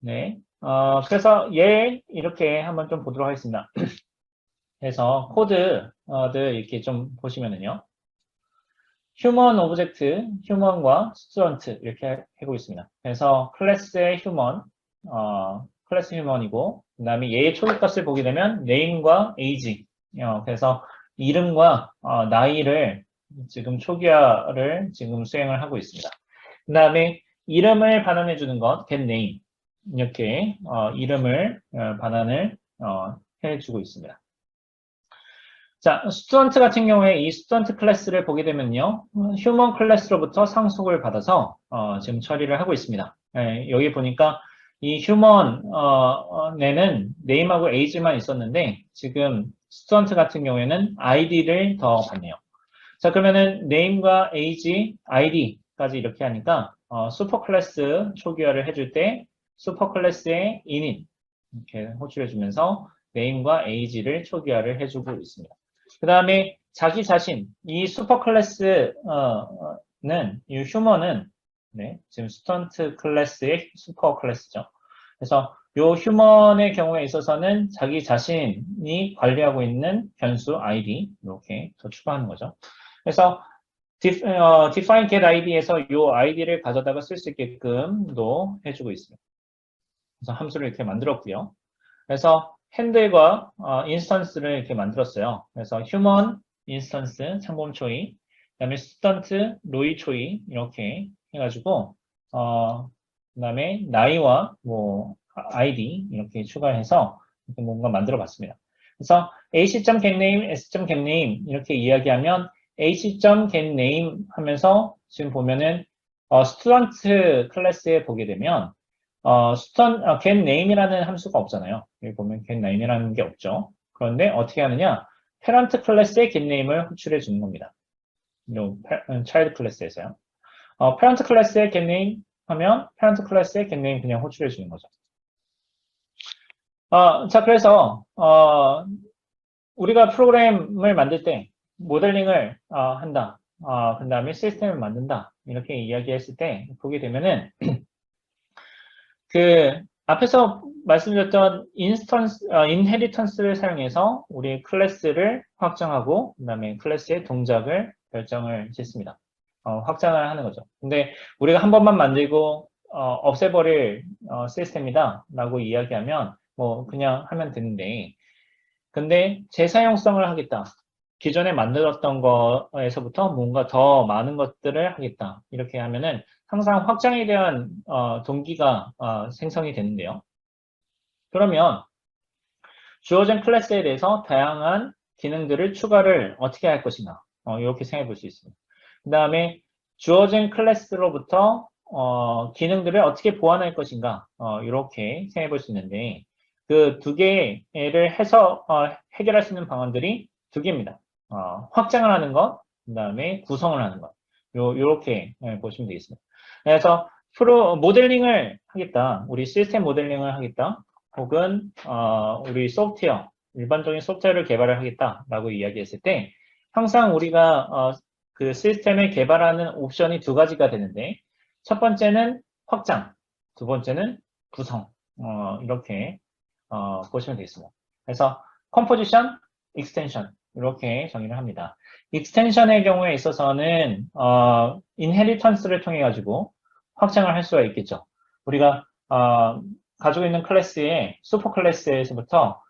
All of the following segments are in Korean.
네. 그래서 얘 이렇게 한번 좀 보도록 하겠습니다. 그래서 코드들 이렇게 좀 보시면은요. 휴먼 오브젝트, 휴먼과 스튜던트 이렇게 하고 있습니다. 그래서 클래스의 휴먼, 클래스 휴먼이고, 그 다음에 얘의 초기값을 보게 되면 name과 age, 그래서 이름과 나이를 지금 초기화를 지금 수행을 하고 있습니다. 그 다음에 이름을 반환해 주는 것, get name 이렇게 이름을 반환을 해주고 있습니다. 자, 스튜던트 같은 경우에 이 스튜던트 클래스를 보게 되면요. 휴먼 클래스로부터 상속을 받아서 지금 처리를 하고 있습니다. 여기 보니까 이 휴먼에는 네임하고 에이지만 있었는데 지금 스튜던트 같은 경우에는 아이디를 더 받네요. 자, 그러면은 네임과 에이지, 아이디까지 이렇게 하니까 슈퍼 클래스 초기화를 해줄 때 슈퍼 클래스의 init 이렇게 호출해 주면서 네임과 에이지를 초기화를 해주고 있습니다. 그 다음에 자기 자신, 이 슈퍼 클래스는, 이 휴먼은, 네, 지금 스턴트 클래스의 슈퍼 클래스죠. 그래서 이 휴먼의 경우에 있어서는 자기 자신이 관리하고 있는 변수 ID, 이렇게 더 추가하는 거죠. 그래서 define get id에서 이 id를 가져다가 쓸 수 있게끔도 해주고 있습니다. 그래서 함수를 이렇게 만들었고요. 그래서 핸들과 인스턴스를 이렇게 만들었어요. 그래서 휴먼 인스턴스 참고음 초이, 그다음에 스턴트 로이 초이 이렇게 해가지고 그다음에 나이와 뭐 아이디 이렇게 추가해서 이렇게 뭔가 만들어봤습니다. 그래서 ac.getName, s.getName 이렇게 이야기하면 ac.getName 하면서 지금 보면은 스튜던트 클래스에 보게 되면 getName이라는 함수가 없잖아요. 여기 보면 getName이라는 게 없죠. 그런데 어떻게 하느냐? parent 클래스의 getName을 호출해 주는 겁니다. 요 child 클래스에서요. parent 클래스의 getName 하면 parent 클래스의 getName 그냥 호출해 주는 거죠. 자, 그래서 우리가 프로그램을 만들 때 모델링을 한다. 그 다음에 시스템을 만든다. 이렇게 이야기했을 때 보게 되면은 그 앞에서 말씀드렸던 인헤리턴스를 사용해서 우리 클래스를 확정하고 그다음에 클래스의 동작을 결정을 짓습니다. 확장을 하는 거죠. 근데 우리가 한 번만 만들고 없애버릴 시스템이다 라고 이야기하면 뭐 그냥 하면 되는데 근데 재사용성을 하겠다. 기존에 만들었던 거에서부터 뭔가 더 많은 것들을 하겠다. 이렇게 하면은 항상 확장에 대한 동기가 생성이 되는데요. 그러면 주어진 클래스에 대해서 다양한 기능들을 추가를 어떻게 할 것인가 이렇게 생각해 볼 수 있습니다. 그 다음에 주어진 클래스로부터 기능들을 어떻게 보완할 것인가 이렇게 생각해 볼 수 있는데 그 두 개를 해서 해결할 수 있는 방안들이 두 개입니다. 확장을 하는 것, 그 다음에 구성을 하는 것. 요렇게 보시면 되겠습니다. 그래서 모델링을 하겠다. 우리 시스템 모델링을 하겠다. 혹은 우리 소프트웨어, 일반적인 소프트웨어를 개발을 하겠다라고 이야기했을 때 항상 우리가 그 시스템을 개발하는 옵션이 두 가지가 되는데 첫 번째는 확장, 두 번째는 구성 이렇게 보시면 되겠습니다. 그래서 컴포지션, 익스텐션 이렇게 정의를 합니다. 익스텐션의 경우에 있어서는 인헤리턴스를 통해 가지고 확장을 할 수가 있겠죠. 우리가 가지고 있는 클래스의 슈퍼 클래스에서부터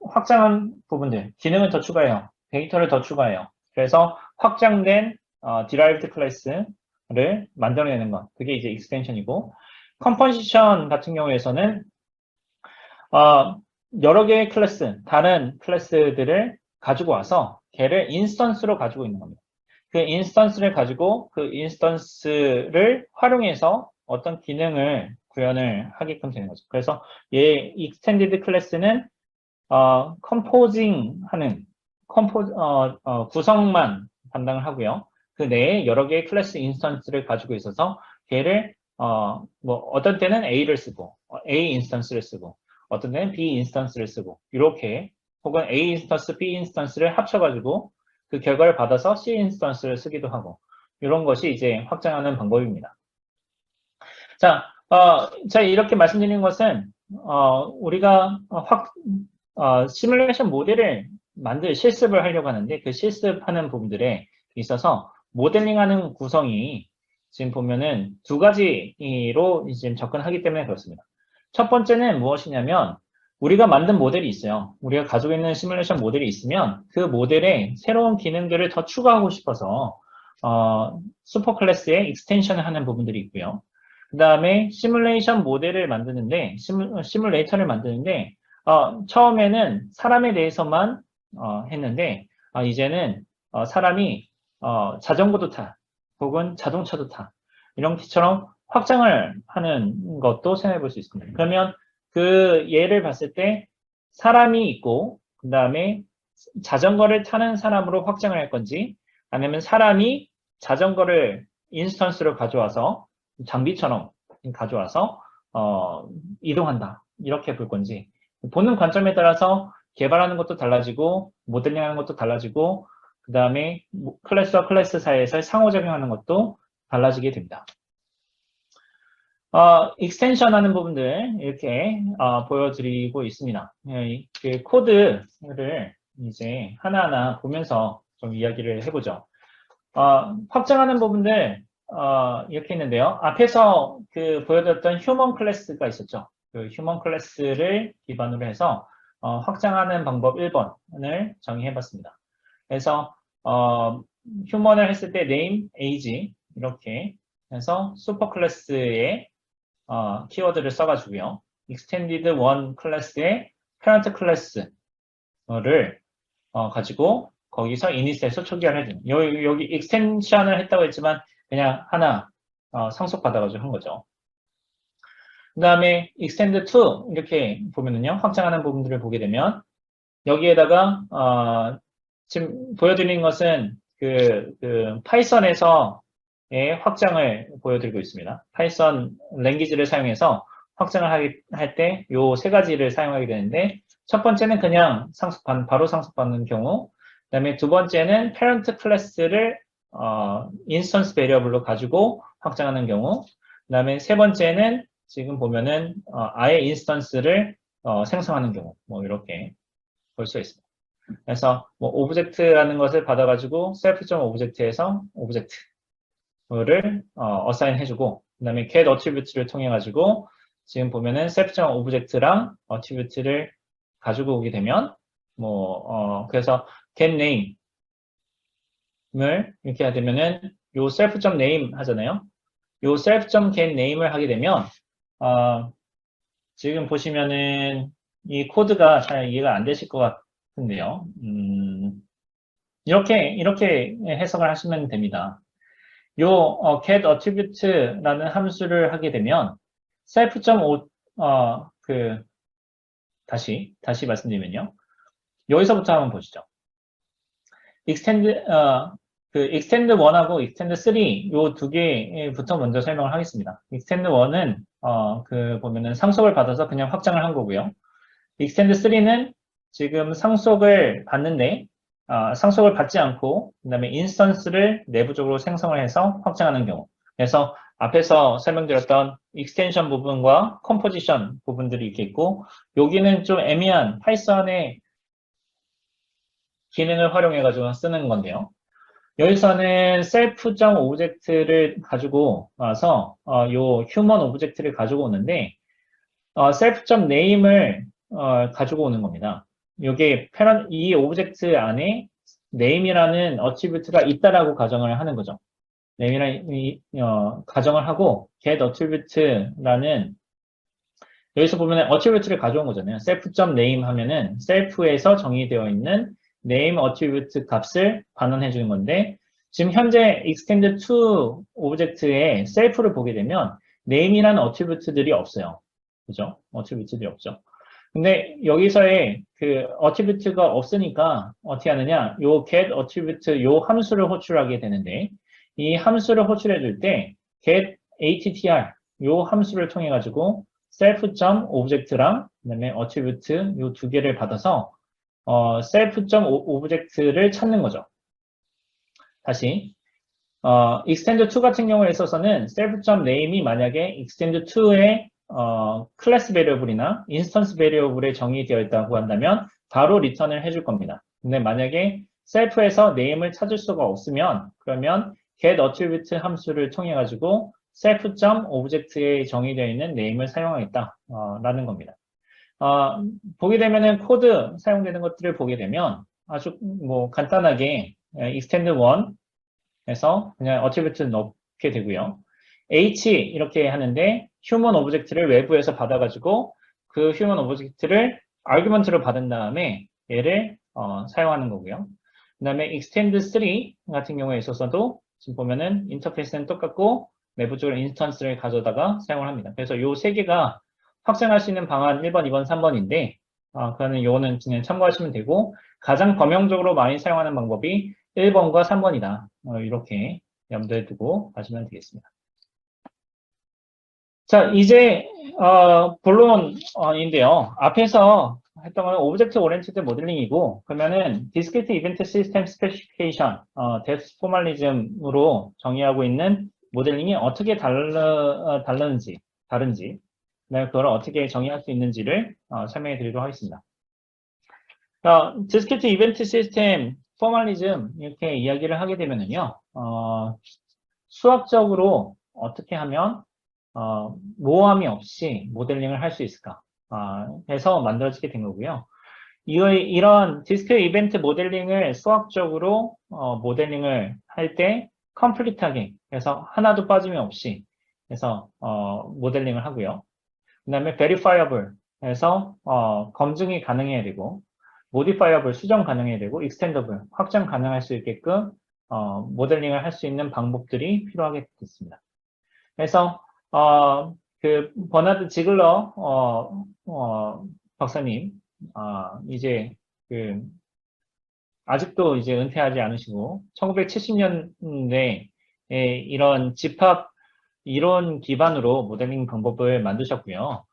확장한 부분들, 기능을 더 추가해요. 데이터를 더 추가해요. 그래서 확장된 derived 클래스를 만들어내는 것. 그게 이제 익스텐션이고 컴포지션 같은 경우에서는 여러 개의 클래스, 다른 클래스들을 가지고 와서 걔를 인스턴스로 가지고 있는 겁니다. 그 인스턴스를 가지고 그 인스턴스를 활용해서 어떤 기능을 구현을 하게끔 되는 거죠. 그래서 얘 extended 클래스는 컴포징 하는 구성만 담당을 하고요. 그 내에 여러 개의 클래스 인스턴스를 가지고 있어서 걔를 뭐 어떤 때는 A를 쓰고 A 인스턴스를 쓰고 어떤 때는 B 인스턴스를 쓰고 이렇게 혹은 A 인스턴스, B 인스턴스를 합쳐가지고 그 결과를 받아서 C 인스턴스를 쓰기도 하고 이런 것이 이제 확장하는 방법입니다. 자, 자, 이렇게 말씀드리는 것은, 우리가 시뮬레이션 모델을 실습을 하려고 하는데, 그 실습하는 부분들에 있어서 모델링하는 구성이 지금 보면은 두 가지로 지금 접근하기 때문에 그렇습니다. 첫 번째는 무엇이냐면, 우리가 만든 모델이 있어요. 우리가 가지고 있는 시뮬레이션 모델이 있으면 그 모델에 새로운 기능들을 더 추가하고 싶어서 슈퍼 클래스에 익스텐션을 하는 부분들이 있고요. 그 다음에 시뮬레이션 모델을 만드는데, 시뮬레이터를 만드는데, 처음에는 사람에 대해서만 했는데, 이제는 사람이 자전거도 타, 혹은 자동차도 타, 이런 것처럼 확장을 하는 것도 생각해 볼 수 있습니다. 그러면 그 예를 봤을 때 사람이 있고, 그 다음에 자전거를 타는 사람으로 확장을 할 건지, 아니면 사람이 자전거를 인스턴스로 가져와서 장비처럼 가져와서 이동한다 이렇게 볼 건지 보는 관점에 따라서 개발하는 것도 달라지고 모델링하는 것도 달라지고 그 다음에 클래스와 클래스 사이에서 상호작용하는 것도 달라지게 됩니다. 익스텐션 하는 부분들 이렇게 보여드리고 있습니다. 그 코드를 이제 하나하나 보면서 좀 이야기를 해보죠. 확장하는 부분들 이렇게 있는데요. 앞에서 그 보여드렸던 휴먼 클래스가 있었죠. 그 휴먼 클래스를 기반으로 해서 확장하는 방법 1번을 정의해봤습니다. 그래서 휴먼을 했을 때 name, age 이렇게 해서 슈퍼 클래스에 키워드를 써가지고요. extended one 클래스의 parent 클래스를 가지고 거기서 이니스에서 초기화를 해주는 여기 익스텐션을 했다고 했지만 그냥 하나 상속받아가지고 한 거죠. 그 다음에 extend to 이렇게 보면은요 확장하는 부분들을 보게 되면 여기에다가 지금 보여드리는 것은 그 파이썬에서의 확장을 보여드리고 있습니다. 파이썬 랭귀지를 사용해서 확장을 할 때 요 세 가지를 사용하게 되는데 첫 번째는 그냥 바로 상속받는 경우 그 다음에 두 번째는 parent 클래스를 인스턴스 베리어블로 가지고 확장하는 경우 그 다음에 세 번째는 지금 보면은 아예 인스턴스를 생성하는 경우 뭐 이렇게 볼 수 있습니다. 그래서 뭐 오브젝트라는 것을 받아가지고 self.object에서 오브젝트를 어사인 해주고 그 다음에 get attribute를 통해 가지고 지금 보면은 self.object랑 attribute를 가지고 오게 되면 그래서 get name을 이렇게 하게 되면은 요 self.name 하잖아요. 요 self.get name을 하게 되면 지금 보시면은 이 코드가 잘 이해가 안 되실 것 같은데요. 이렇게 해석을 하시면 됩니다. 요 get attribute라는 함수를 하게 되면 self.o 다시 말씀드리면요. 여기서부터 한번 보시죠. extend extend 1하고 extend 3 요 두 개부터 먼저 설명을 하겠습니다. extend 1은 보면은 상속을 받아서 그냥 확장을 한 거고요. extend 3는 지금 상속을 받는데 상속을 받지 않고 그다음에 인스턴스를 내부적으로 생성을 해서 확장하는 경우. 그래서 앞에서 설명드렸던 익스텐션 부분과 컴포지션 부분들이 있겠고 여기는 좀 애매한 파이썬의 기능을 활용해 가지고 쓰는 건데요. 여기서는 self.object를 가지고 와서 요 human object를 가지고 오는데 self.name을 가지고 오는 겁니다. 이게 이 오브젝트 안에 name이라는 attribute가 있다라고 가정을 하는 거죠. name이라는 가정을 하고 get attribute라는 여기서 보면 attribute를 가져온 거잖아요. self.name 하면은 self에서 정의되어 있는 name attribute 값을 반환해 주는 건데 지금 현재 extend to object의 self를 보게 되면 name이라는 attribute들이 없어요. 그죠? attribute들이 없죠. 근데 여기서의 그 attribute가 없으니까 어떻게 하느냐? 요 get attribute 요 함수를 호출하게 되는데 이 함수를 호출해 줄 때 get attr 요 함수를 통해 가지고 self.object랑 그다음에 attribute 요 두 개를 받아서 self.object를 찾는 거죠. 다시 extend2 같은 경우에 있어서는 self.name이 만약에 extend2의 클래스 베리어블이나 인스턴스 베리어블에 정의되어 있다고 한다면 바로 리턴을 해줄 겁니다. 근데 만약에 셀프에서 name을 찾을 수가 없으면 그러면 get attribute 함수를 통해 가지고 self.object에 정의되어 있는 name을 사용하겠다 라는 겁니다. 보게 되면은 코드 사용되는 것들을 보게 되면 아주 뭐 간단하게 extend1에서 그냥 attribute를 넣게 되고요. H 이렇게 하는데 human object를 외부에서 받아가지고 그 human object를 argument로 받은 다음에 얘를 사용하는 거고요. 그 다음에 extend3 같은 경우에 있어서도 지금 보면은 인터페이스는 똑같고 내부적으로 인스턴스를 가져다가 사용을 합니다. 그래서 이 세 개가 확장할 수 있는 방안 1번, 2번, 3번인데 그러면 요거는 그냥 참고하시면 되고 가장 범용적으로 많이 사용하는 방법이 1번과 3번이다. 이렇게 염두에 두고 가시면 되겠습니다. 자, 이제 본론인데요. 앞에서 했던 건 오브젝트 오리엔티드 모델링이고 그러면은 디스크리트 이벤트 시스템 스페시피케이션, 데스 포멀리즘으로 정의하고 있는 모델링이 어떻게 다른지, 그걸 어떻게 정의할 수 있는지를 설명해 드리도록 하겠습니다. 디스크리트 이벤트 시스템 포멀리즘 이렇게 이야기를 하게 되면은요, 수학적으로 어떻게 하면 모호함이 없이 모델링을 할 수 있을까? 해서 만들어지게 된 거고요. 이런 디스크 이벤트 모델링을 수학적으로 모델링을 할 때 컴플리트하게 해서 하나도 빠짐이 없이 해서 모델링을 하고요. 그 다음에 verifiable 해서 검증이 가능해야 되고 modifiable 수정 가능해야 되고 extendable 확장 가능할 수 있게끔 모델링을 할 수 있는 방법들이 필요하게 됐습니다. 그래서 그 버나드 지글러 박사님 이제 그 아직도 이제 은퇴하지 않으시고 1970년대에 이런 집합 이론 기반으로 모델링 방법을 만드셨고요.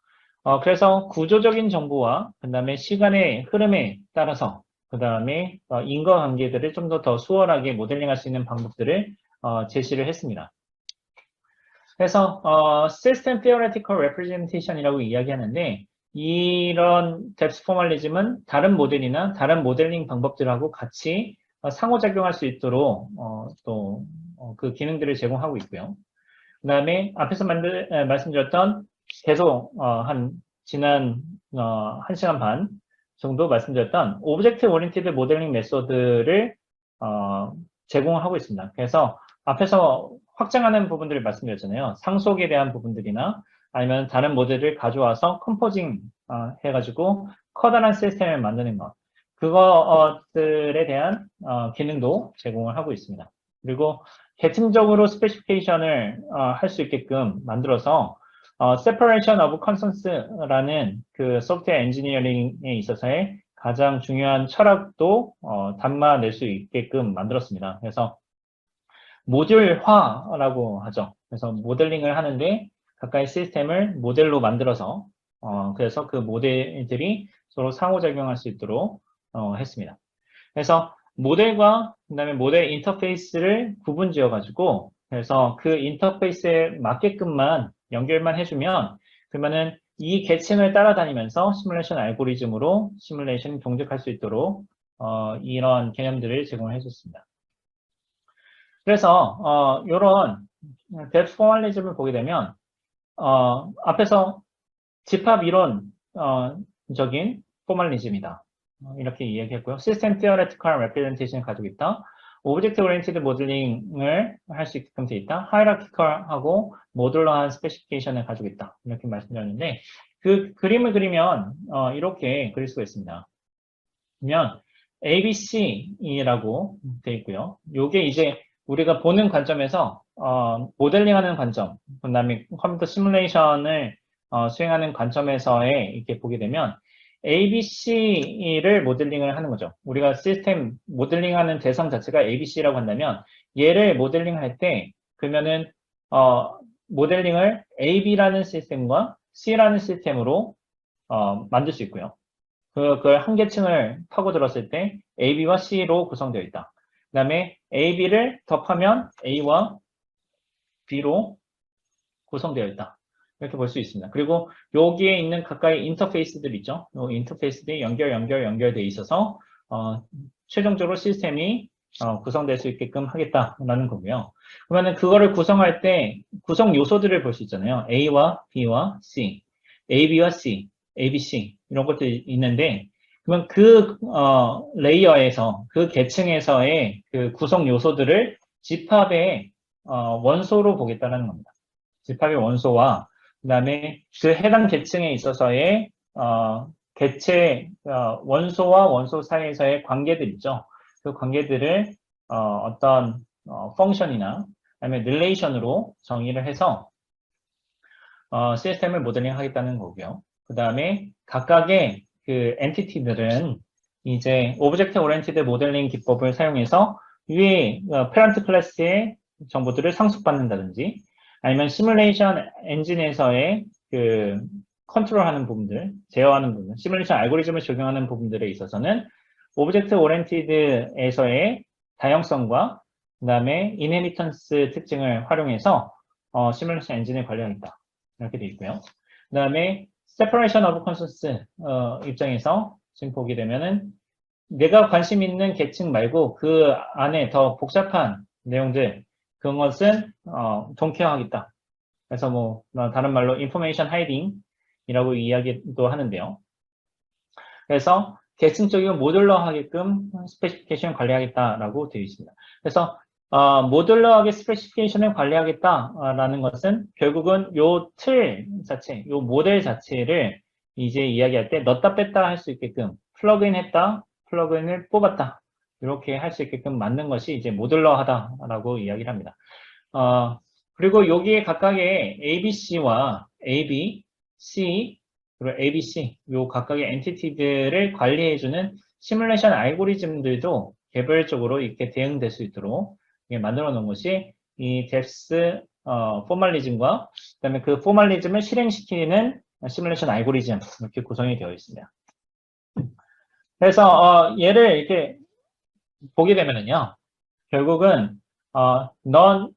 그래서 구조적인 정보와 그 다음에 시간의 흐름에 따라서 그 다음에 인과관계들을 좀 더 수월하게 모델링할 수 있는 방법들을 제시를 했습니다. 그래서 System Theoretical Representation이라고 이야기하는데 이런 뎁스 포멀리즘은 다른 모델이나 다른 모델링 방법들하고 같이 상호작용할 수 있도록 또 그 기능들을 제공하고 있고요. 그 다음에 앞에서 말씀드렸던 계속 지난 1시간 반 정도 말씀드렸던 오브젝트 오리엔티드 모델링 메소드를 제공하고 있습니다. 그래서 앞에서 확장하는 부분들을 말씀드렸잖아요. 상속에 대한 부분들이나 아니면 다른 모델을 가져와서 컴포징 해가지고 커다란 시스템을 만드는 것. 그것들에 대한 기능도 제공을 하고 있습니다. 그리고 계층적으로 스페시피케이션을 할 수 있게끔 만들어서 Separation of Concerns라는 그 소프트웨어 엔지니어링에 있어서의 가장 중요한 철학도 담아낼 수 있게끔 만들었습니다. 그래서 모듈화라고 하죠. 그래서 모델링을 하는데 각각의 시스템을 모델로 만들어서 그래서 그 모델들이 서로 상호작용할 수 있도록 했습니다. 그래서 모델과 그다음에 모델 인터페이스를 구분 지어 가지고 그래서 그 인터페이스에 맞게끔만 연결만 해주면 그러면은 이 계층을 따라다니면서 시뮬레이션 알고리즘으로 시뮬레이션이 동작할 수 있도록 이런 개념들을 제공해 줬습니다. 그래서 이런 뎁스 포멀리즘을 보게 되면 앞에서 집합 이론적인 포멀리즘이다. 이렇게 이야기했고요. 시스템 티어레티컬 레프레젠테이션을 가지고 있다. 오브젝트 오리엔티드 모델링을 할 수 있게끔 되어 있다. 하이라키컬하고 모듈러한 스페시피케이션을 가지고 있다. 이렇게 말씀드렸는데 그 그림을 그리면 이렇게 그릴 수가 있습니다. 그러면 ABC라고 되어 있고요. 이게 이제 우리가 보는 관점에서 모델링하는 관점, 그 다음에 컴퓨터 시뮬레이션을 수행하는 관점에서의 이렇게 보게 되면 ABC를 모델링을 하는 거죠. 우리가 시스템 모델링하는 대상 자체가 ABC라고 한다면 얘를 모델링할 때 그러면은 모델링을 AB라는 시스템과 C라는 시스템으로 만들 수 있고요. 그걸 한 계층을 파고들었을 때 AB와 C로 구성되어 있다. 다음에 A, B를 덧하면 A와 B로 구성되어 있다. 이렇게 볼 수 있습니다. 그리고 여기에 있는 가까이 인터페이스들 있죠. 이 인터페이스들이 연결되어 있어서 최종적으로 시스템이 구성될 수 있게끔 하겠다라는 거고요. 그러면 그거를 구성할 때 구성 요소들을 볼 수 있잖아요. A와 B와 C, A, B와 C, A, B, C 이런 것들이 있는데 그러면 그 레이어에서 그 계층에서의 그 구성 요소들을 집합의 원소로 보겠다는 겁니다. 집합의 원소와 그다음에 그 해당 계층에 있어서의 원소와 원소 사이에서의 관계들 있죠. 그 관계들을 어떤 펑션이나 그다음에 릴레이션으로 정의를 해서 시스템을 모델링 하겠다는 거고요. 그 다음에 각각의 그 엔티티들은 이제 오브젝트 오리엔티드 모델링 기법을 사용해서 위에 페런트 클래스의 정보들을 상속받는다든지 아니면 시뮬레이션 엔진에서의 그 컨트롤하는 부분들, 제어하는 부분, 시뮬레이션 알고리즘을 적용하는 부분들에 있어서는 오브젝트 오리엔티드에서의 다양성과 그 다음에 인헤리턴스 특징을 활용해서 시뮬레이션 엔진을 관리하겠다. 이렇게 되어 있고요. 그 다음에 separation of concerns 입장에서 지금 보게 되면은 내가 관심 있는 계층 말고 그 안에 더 복잡한 내용들 그것은 동케어하겠다. 그래서 뭐 다른 말로 information hiding이라고 이야기도 하는데요. 그래서 계층적이고 모듈러하게끔 스페시피케이션 관리하겠다라고 되어 있습니다. 그래서 모듈러하게 스페시피케이션을 관리하겠다라는 것은 결국은 요 틀 자체, 요 모델 자체를 이제 이야기할 때 넣었다 뺐다 할 수 있게끔 플러그인 했다, 플러그인을 뽑았다 이렇게 할 수 있게끔 만든 것이 이제 모듈러하다라고 이야기를 합니다. 그리고 여기에 각각의 ABC와 AB, C, 그리고 ABC 요 각각의 엔티티들을 관리해주는 시뮬레이션 알고리즘들도 개별적으로 이렇게 대응될 수 있도록 만들어 놓은 것이 이 뎁스 포멀리즘과 그다음에 그 포멀리즘을 실행시키는 시뮬레이션 알고리즘 이렇게 구성이 되어 있습니다. 그래서 얘를 이렇게 보게 되면은요, 결국은 non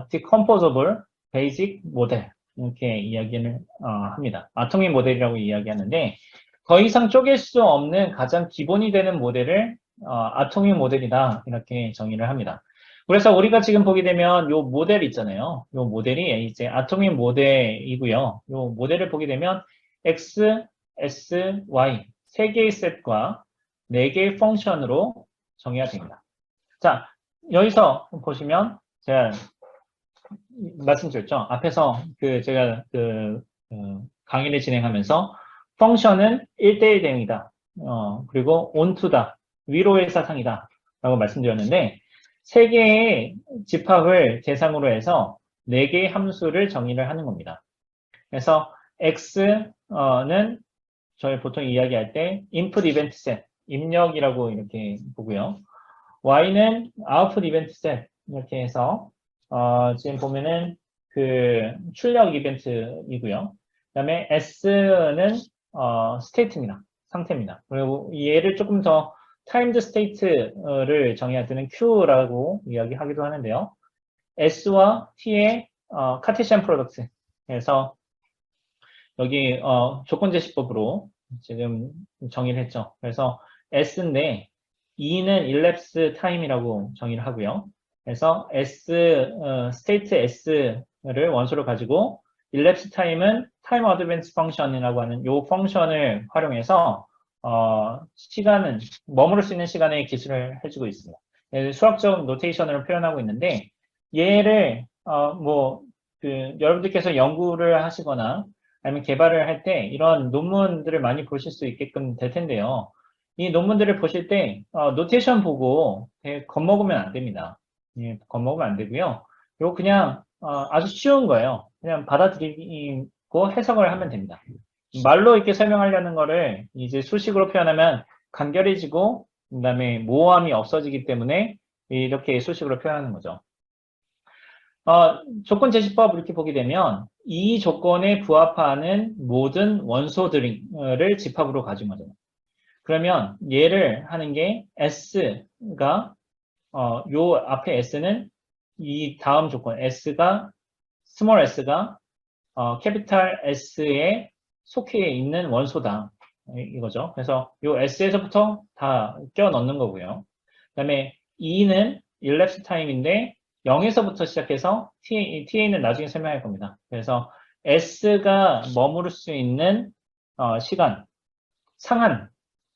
decomposable basic model 이렇게 이야기를 합니다. 아토믹 모델이라고 이야기하는데 더 이상 쪼갤 수 없는 가장 기본이 되는 모델을 아토믹 모델이다 이렇게 정의를 합니다. 그래서 우리가 지금 보게 되면 요 모델 있잖아요. 요 모델이 이제 아토믹 모델이고요. 요 모델을 보게 되면 X, S, Y 세 개의 셋과 네 개의 펑션으로 정의가 됩니다. 자, 여기서 보시면 제가 말씀드렸죠. 앞에서 제가 강의를 진행하면서 펑션은 1대1 대응이다. 그리고 onto다. 위로의 사상이다. 라고 말씀드렸는데 3개의 집합을 대상으로 해서 4개의 함수를 정의를 하는 겁니다. 그래서 x는 저희 보통 이야기할 때 input event set, 입력이라고 이렇게 보고요. y는 output event set 이렇게 해서 지금 보면은 그 출력 이벤트이고요. 그다음에 s는 스테이트입니다. 상태입니다. 그리고 얘를 조금 더 타임드 스테이트를 정의할 때는 q라고 이야기하기도 하는데요. s와 t의 카테시안 프로덕트. 그래서 여기 조건 제시법으로 지금 정의를 했죠. 그래서 s인데 E는 elapse time이라고 정의를 하고요. 그래서 state s를 원소로 가지고 elapse time은 time advance function이라고 하는 이 펑션을 활용해서 시간은 머무를 수 있는 시간의 기술을 해주고 있습니다. 수학적 노테이션으로 표현하고 있는데 얘를 여러분들께서 연구를 하시거나 아니면 개발을 할 때 이런 논문들을 많이 보실 수 있게끔 될 텐데요. 이 논문들을 보실 때 노테이션 보고 겁먹으면 안 됩니다. 예, 겁먹으면 안 되고요. 이거 그냥 아주 쉬운 거예요. 그냥 받아들이고 해석을 하면 됩니다. 말로 이렇게 설명하려는 거를 이제 수식으로 표현하면 간결해지고 그다음에 모호함이 없어지기 때문에 이렇게 수식으로 표현하는 거죠. 조건 제시법 이렇게 보게 되면 이 조건에 부합하는 모든 원소들을 집합으로 가진 거죠. 그러면 얘를 하는 게 S가 요 앞에 s는 이 다음 조건 s가 스몰 s가 캐피탈 S에 속해 있는 원소다. 이거죠. 그래서 요 S에서부터 다 껴 넣는 거고요. 그 다음에 E는 elapsed time인데 0에서부터 시작해서 TA는 나중에 설명할 겁니다. 그래서 S가 머무를 수 있는 시간, 상한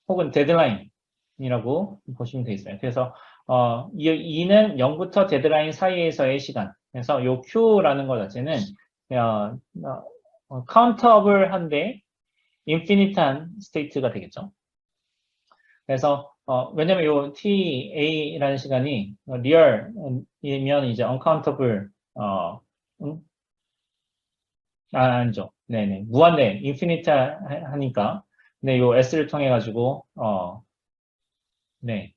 혹은 데드라인이라고 보시면 되겠어요. 그래서 이 E는 0부터 데드라인 사이에서의 시간. 그래서 요 Q라는 것 자체는 카운터블한데 인피니트한 스테이트가 되겠죠. 그래서 왜냐면 요 TA라는 시간이 리얼이면 이제 uncountable 음? 아니죠. 네네 무한대 인피니트 하니까 네, 요 S를 통해 가지고 네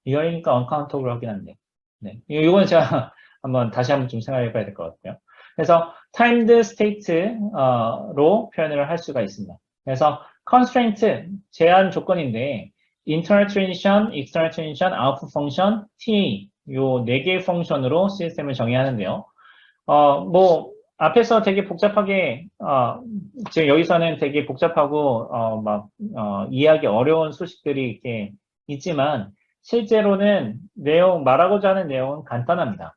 리얼이니까 uncountable 하긴 한데 네 이거는 제가 다시 한번 좀 생각해 봐야 될 것 같아요. 그래서 timed state로 표현을 할 수가 있습니다. 그래서 constraint 제한 조건인데 internal transition, external transition, output function, TA 요 네 개의 펑션으로 시스템을 정의하는데요. 앞에서 되게 복잡하게 지금 여기서는 되게 복잡하고 이해하기 어려운 수식들이 이렇게 있지만 실제로는 말하고자 하는 내용은 간단합니다.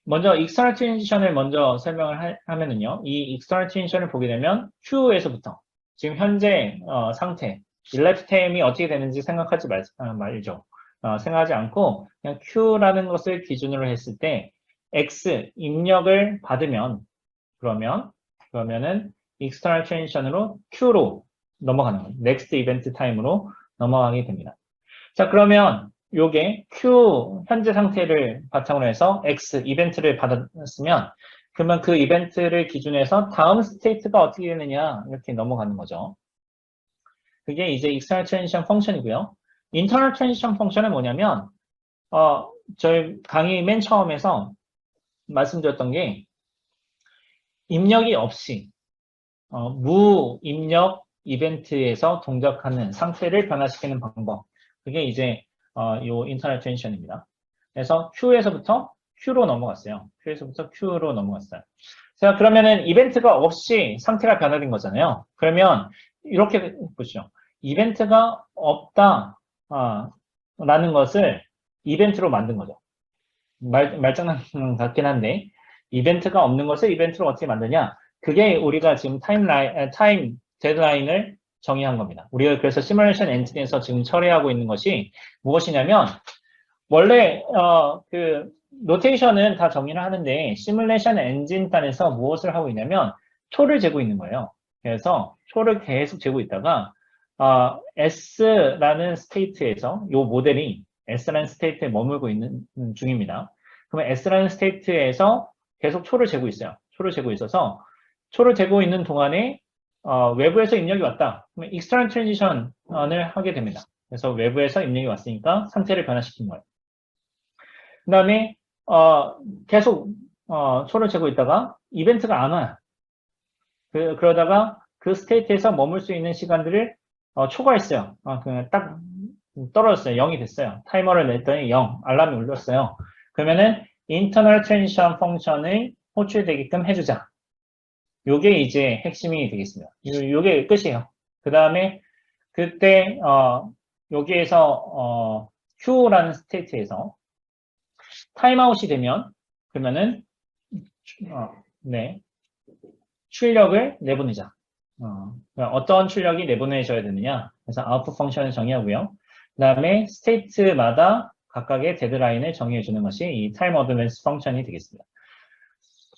먼저 external transition을 먼저 설명을 하면은요. 이 external transition을 보게 되면 Q에서부터 지금 현재 상태, elapsed time이 어떻게 되는지 생각하지 말죠. 생각하지 않고 그냥 Q라는 것을 기준으로 했을 때 X 입력을 받으면 그러면은 external transition으로 Q로 넘어가는 거예요. next event time으로 넘어가게 됩니다. 자, 그러면 요게 Q 현재 상태를 바탕으로 해서 X 이벤트를 받았으면 그러면 그 이벤트를 기준해서 다음 스테이트가 어떻게 되느냐 이렇게 넘어가는 거죠. 그게 이제 external transition 펑션이고요. internal transition 펑션은 뭐냐면 저희 강의 맨 처음에서 말씀드렸던 게 입력이 없이 무입력 이벤트에서 동작하는 상태를 변화시키는 방법. 그게 이제 요 인터넷 트랜지션입니다. 그래서 Q에서부터 Q로 넘어갔어요. Q에서부터 Q로 넘어갔어요. 자, 그러면은 이벤트가 없이 상태가 변화된 거잖아요. 그러면 이렇게 보시죠. 이벤트가 없다 라는 것을 이벤트로 만든 거죠. 말장난 같긴 한데 이벤트가 없는 것을 이벤트로 어떻게 만드냐? 그게 우리가 지금 타임 데드라인을 정의한 겁니다. 우리가 그래서 시뮬레이션 엔진에서 지금 처리하고 있는 것이 무엇이냐면 원래 그 노테이션은 다 정의를 하는데 시뮬레이션 엔진 단에서 무엇을 하고 있냐면 초를 재고 있는 거예요. 그래서 초를 계속 재고 있다가 S라는 스테이트에서 이 모델이 S라는 스테이트에 머물고 있는 중입니다. 그러면 S라는 스테이트에서 계속 초를 재고 있어요. 초를 재고 있어서 초를 재고 있는 동안에 외부에서 입력이 왔다. 그러면 external transition을 하게 됩니다. 그래서 외부에서 입력이 왔으니까 상태를 변화시킨 거예요. 그 다음에 계속 초를 재고 있다가 이벤트가 안 와요. 그러다가 그 스테이트에서 머물 수 있는 시간들을 초과했어요. 그냥 딱 떨어졌어요. 0이 됐어요. 타이머를 냈더니 0, 알람이 울렸어요. 그러면은 internal transition 펑션을 호출되게끔 해주자. 요게 이제 핵심이 되겠습니다. 요게 끝이에요. 그 다음에 그때 여기에서 Q라는 스테이트에서 타임아웃이 되면 그러면은 네 출력을 내보내자. 어떤 출력이 내보내져야 되느냐. 그래서 아웃풋 펑션을 정의하고요. 그 다음에 스테이트마다 각각의 데드라인을 정의해 주는 것이 이 타임 어드밴스 펑션이 되겠습니다.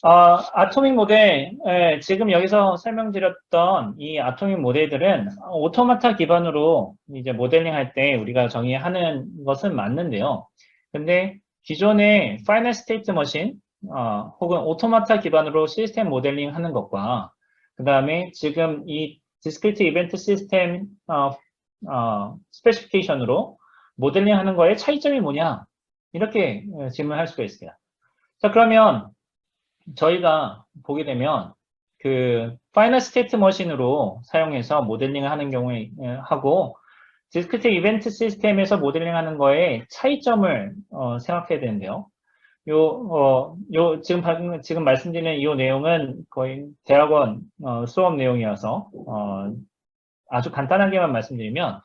아토믹 모델, 지금 여기서 설명드렸던 이 아토믹 모델들은 오토마타 기반으로 이제 모델링 할 때 우리가 정의하는 것은 맞는데요. 근데 기존의 파이널 스테이트 머신, 혹은 오토마타 기반으로 시스템 모델링 하는 것과 그 다음에 지금 이 디스크리트 이벤트 시스템 스페시피케이션으로 모델링 하는 거의 차이점이 뭐냐? 이렇게 질문할 수가 있습니다. 자, 그러면 저희가 보게 되면 그 파이널 스테이트 머신으로 사용해서 모델링을 하는 경우에 하고 디스크리트 이벤트 시스템에서 모델링하는 거에 차이점을 생각해야 되는데요. 지금 말씀드리는 이 내용은 거의 대학원 수업 내용이어서 아주 간단하게만 말씀드리면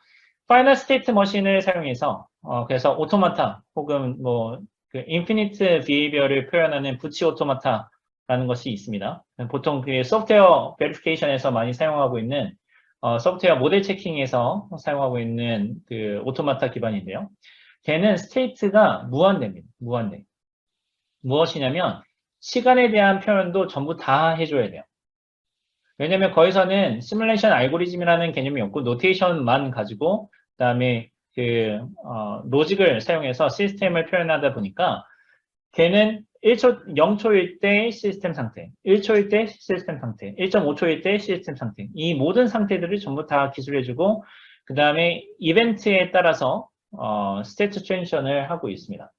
파이널 스테이트 머신을 사용해서 그래서 오토마타 혹은 그 인피니트 비헤이비어를 표현하는 부치 오토마타라는 것이 있습니다. 보통 그 소프트웨어 베리피케이션에서 많이 사용하고 있는 소프트웨어 모델 체킹에서 사용하고 있는 그 오토마타 기반인데요. 걔는 스테이트가 무한대입니다. 무한대. 무엇이냐면 시간에 대한 표현도 전부 다 해줘야 돼요. 왜냐면 거기서는 시뮬레이션 알고리즘이라는 개념이 없고 노테이션만 가지고 그다음에 그 로직을 사용해서 시스템을 표현하다 보니까 걔는 0초일 때 시스템 상태, 1초일 때 시스템 상태, 1.5초일 때 시스템 상태 이 모든 상태들을 전부 다 기술해주고 그 다음에 이벤트에 따라서 스테이트 트랜지션을 하고 있습니다.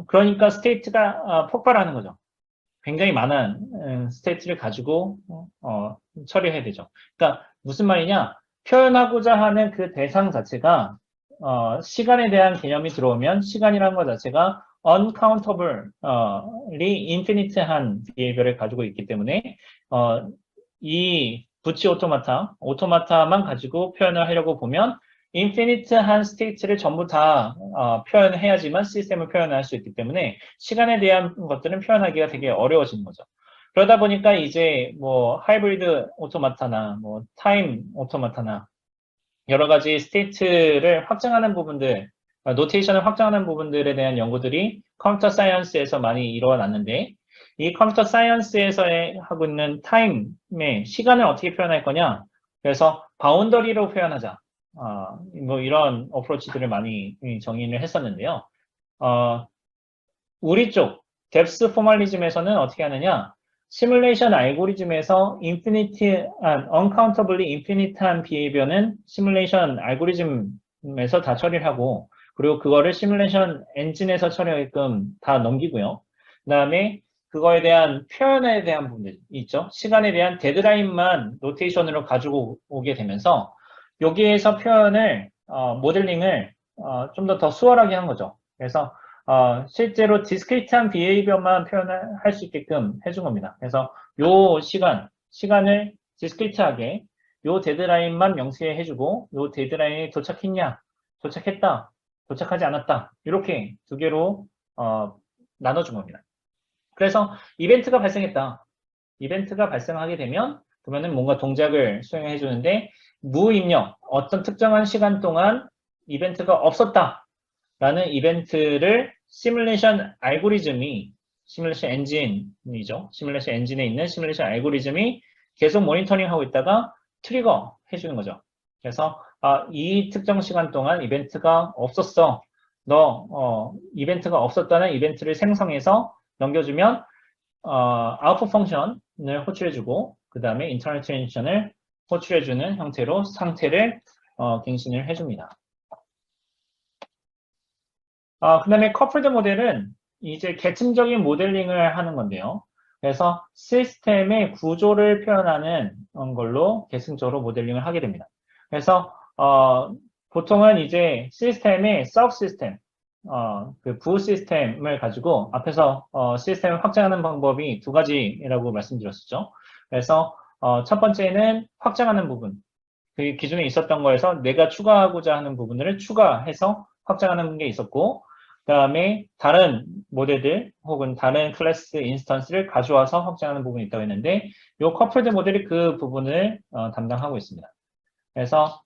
그러니까 스테이트가 폭발하는 거죠. 굉장히 많은 스테이트를 가지고 처리해야 되죠. 그러니까 무슨 말이냐? 표현하고자 하는 그 대상 자체가 시간에 대한 개념이 들어오면 시간이라는 것 자체가 uncountably infinite한 비헤이비어를 가지고 있기 때문에 이 부치 오토마타만 가지고 표현을 하려고 보면 인피니트한 스테이트를 전부 다 표현해야지만 시스템을 표현할 수 있기 때문에 시간에 대한 것들은 표현하기가 되게 어려워지는 거죠. 그러다 보니까 이제 뭐 하이브리드 오토마타나 뭐 타임 오토마타나 여러 가지 스테이트를 확장하는 부분들, 노테이션을 확장하는 부분들에 대한 연구들이 컴퓨터 사이언스에서 많이 이루어났는데 이 컴퓨터 사이언스에서 하고 있는 타임의 시간을 어떻게 표현할 거냐? 그래서 바운더리로 표현하자. 뭐 이런 어프로치들을 많이 정의를 했었는데요. 우리 쪽 뎁스 포멀리즘에서는 어떻게 하느냐? 시뮬레이션 알고리즘에서 uncountably infinite한 비헤이비어는 시뮬레이션 알고리즘에서 다 처리를 하고 그리고 그거를 시뮬레이션 엔진에서 처리하게끔 다 넘기고요. 그 다음에 그거에 대한 표현에 대한 부분들 있죠. 시간에 대한 데드라인만 노테이션으로 가지고 오게 되면서 여기에서 표현을 모델링을 좀 더 수월하게 한 거죠. 그래서 실제로 디스크리트한 비헤이비어만 표현을 할 수 있게끔 해준 겁니다. 그래서 요 시간을 디스크리트하게 요 데드라인만 명시해 해주고 요 데드라인에 도착했냐, 도착했다, 도착하지 않았다 이렇게 두 개로 나눠준 겁니다. 그래서 이벤트가 발생했다. 이벤트가 발생하게 되면 그러면은 뭔가 동작을 수행해 주는데 무입력 어떤 특정한 시간 동안 이벤트가 없었다. 라는 이벤트를 시뮬레이션 알고리즘이 시뮬레이션 엔진이죠. 시뮬레이션 엔진에 있는 시뮬레이션 알고리즘이 계속 모니터링하고 있다가 트리거 해주는 거죠. 그래서 이 특정 시간 동안 이벤트가 없었어. 이벤트가 없었다는 이벤트를 생성해서 넘겨주면 아웃풋 펑션을 호출해주고 그 다음에 인터널 트랜지션을 호출해주는 형태로 상태를 갱신을 해줍니다. 그 다음에 커플드 모델은 이제 계층적인 모델링을 하는 건데요. 그래서 시스템의 구조를 표현하는 걸로 계층적으로 모델링을 하게 됩니다. 그래서 보통은 이제 시스템의 서브 시스템, 그 부 시스템을 가지고 앞에서 시스템을 확장하는 방법이 두 가지라고 말씀드렸었죠. 그래서 첫 번째는 확장하는 부분. 그 기존에 있었던 거에서 내가 추가하고자 하는 부분을 추가해서 확장하는 게 있었고 그 다음에 다른 모델들 혹은 다른 클래스 인스턴스를 가져와서 확장하는 부분이 있다고 했는데 이 커플드 모델이 그 부분을 담당하고 있습니다. 그래서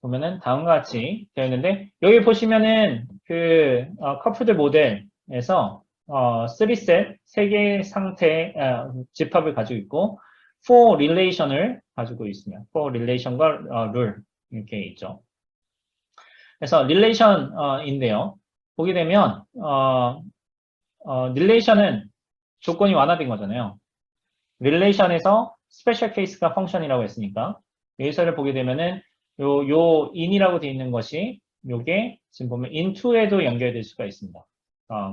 보면은 다음과 같이 되어 있는데 여기 보시면은 그 커플드 모델에서 3셋, 3개의 상태 집합을 가지고 있고 for relation을 가지고 있으며 for relation과 룰 이렇게 있죠. 그래서 relation인데요. 보게 되면 relation은 조건이 완화된 거잖아요. relation에서 special case가 function이라고 했으니까 여기서를 보게 되면은 요 in이라고 되어 있는 것이 요게 지금 보면 in2에도 연결될 수가 있습니다.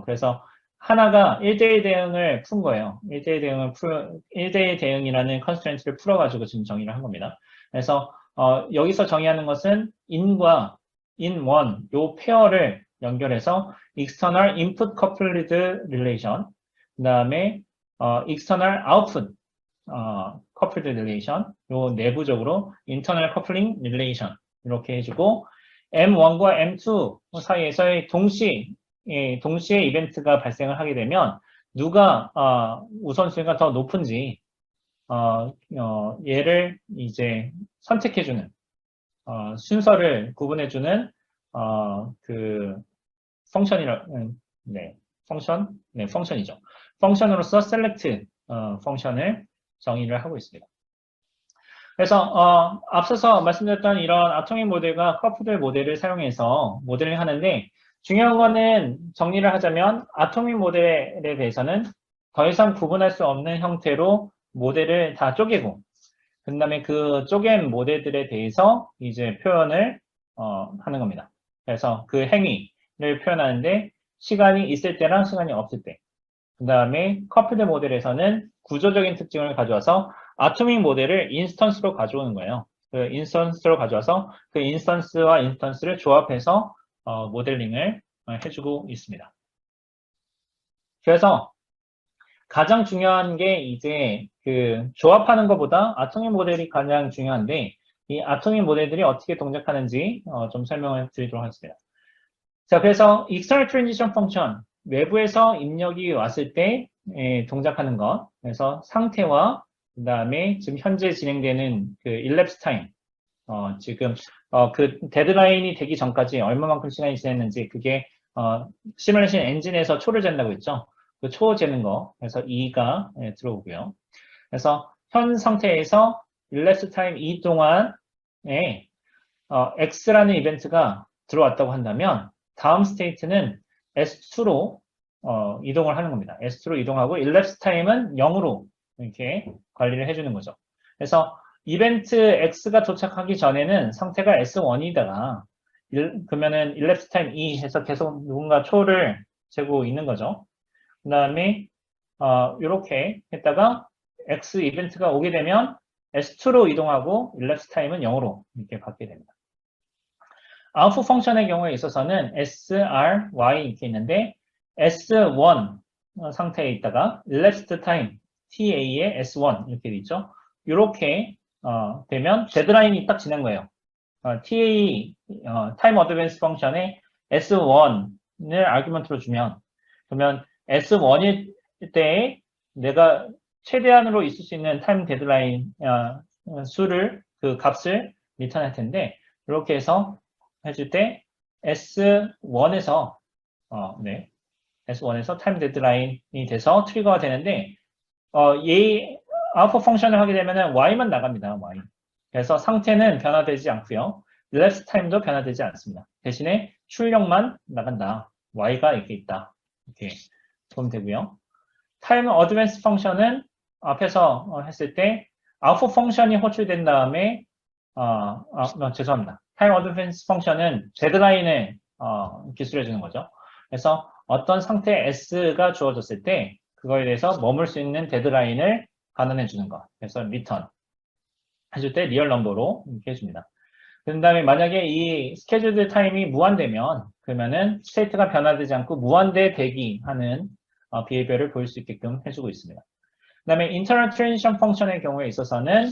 그래서 하나가 1대1 대응을 푼 거예요. 1대1 대응이라는 컨스트렌트를 풀어가지고 지금 정의를 한 겁니다. 그래서 여기서 정의하는 것은 in과 in1 요 페어를 연결해서 external input coupled relation, 그 다음에 external output coupled relation, 요 내부적으로 internal coupling relation 이렇게 해주고 M1과 M2 사이에서의 동시에 이벤트가 발생을 하게 되면 누가 우선순위가 더 높은지 얘를 이제 선택해주는 순서를 구분해주는 그 펑션이죠. 펑션으로서 select 펑션을 정의를 하고 있습니다. 그래서 앞서서 말씀드렸던 이런 아토믹 모델과 커플드 모델을 사용해서 모델을 하는데 중요한 거는 정리를 하자면 아토믹 모델에 대해서는 더 이상 구분할 수 없는 형태로 모델을 다 쪼개고 그 다음에 그 쪼갠 모델들에 대해서 이제 표현을 하는 겁니다. 그래서 그 행위를 표현하는데 시간이 있을 때랑 시간이 없을 때. 그 다음에 커플드 모델에서는 구조적인 특징을 가져와서 아토믹 모델을 인스턴스로 가져오는 거예요. 그 인스턴스로 가져와서 그 인스턴스와 인스턴스를 조합해서 모델링을 해주고 있습니다. 그래서 가장 중요한 게 이제 그 조합하는 것보다 아토믹 모델이 가장 중요한데 이 아토믹 모델들이 어떻게 동작하는지 좀 설명을 드리도록 하겠습니다. 자, 그래서 external transition function 외부에서 입력이 왔을 때 동작하는 것. 그래서 상태와 그 다음에 지금 현재 진행되는 그 elapsed time 지금 그 데드라인이 되기 전까지 얼마만큼 시간이 지났는지 그게 시뮬레이션 엔진에서 초를 잰다고 했죠. 그 초 재는 거. 그래서 2가 들어오고요. 그래서 현 상태에서 elapsed time 2 동안에 X라는 이벤트가 들어왔다고 한다면 다음 스테이트는 S2로 이동을 하는 겁니다. S2로 이동하고 elapsed time은 0으로 이렇게 관리를 해주는 거죠. 그래서 이벤트 X가 도착하기 전에는 상태가 S1이다가 그러면은 elapsed time 2 해서 계속 누군가 초를 재고 있는 거죠. 그 다음에 이렇게 했다가 X 이벤트가 오게 되면 S2로 이동하고 elapsed time은 0으로 이렇게 받게 됩니다. 아웃풋 펑션의 경우에 있어서는 S, R, Y 이렇게 있는데 S1 상태에 있다가 elapsed time TA에 S1 이렇게 돼 있죠. 이렇게 되면 데드라인이 딱 지난 거예요. TA 타임 어드밴스 펑션에 S1을 아규먼트로 주면 그러면 S1일 때에 내가 최대한으로 있을 수 있는 타임 데드라인 수를 그 값을 리턴할 텐데 이렇게 해서 해줄 때 S1에서 S1에서 타임 데드라인이 돼서 트리거가 되는데 얘 아웃풋 펑션을 하게 되면은 Y만 나갑니다. Y. 그래서 상태는 변화되지 않고요. elapsed time도 변화되지 않습니다. 대신에 출력만 나간다. Y가 이렇게 있다. 이렇게 보면 되고요. 타임 어드밴스 펑션은 앞에서 했을 때 아웃풋 펑션이 호출된 다음에 죄송합니다. 타임 어드밴스 펑션은 데드라인을 기술해 주는 거죠. 그래서 어떤 상태 S가 주어졌을 때 그거에 대해서 머물 수 있는 데드라인을 가늠해 주는 것. 그래서 리턴 해줄 때 리얼 넘버로 이렇게 해줍니다. 그 다음에 만약에 이 스케줄드 타임이 무한되면 그러면은 스테이트가 변화되지 않고 무한대 대기하는 비헤이비어를 보일 수 있게끔 해주고 있습니다. 그 다음에 인터널 트랜지션 펑션의 경우에 있어서는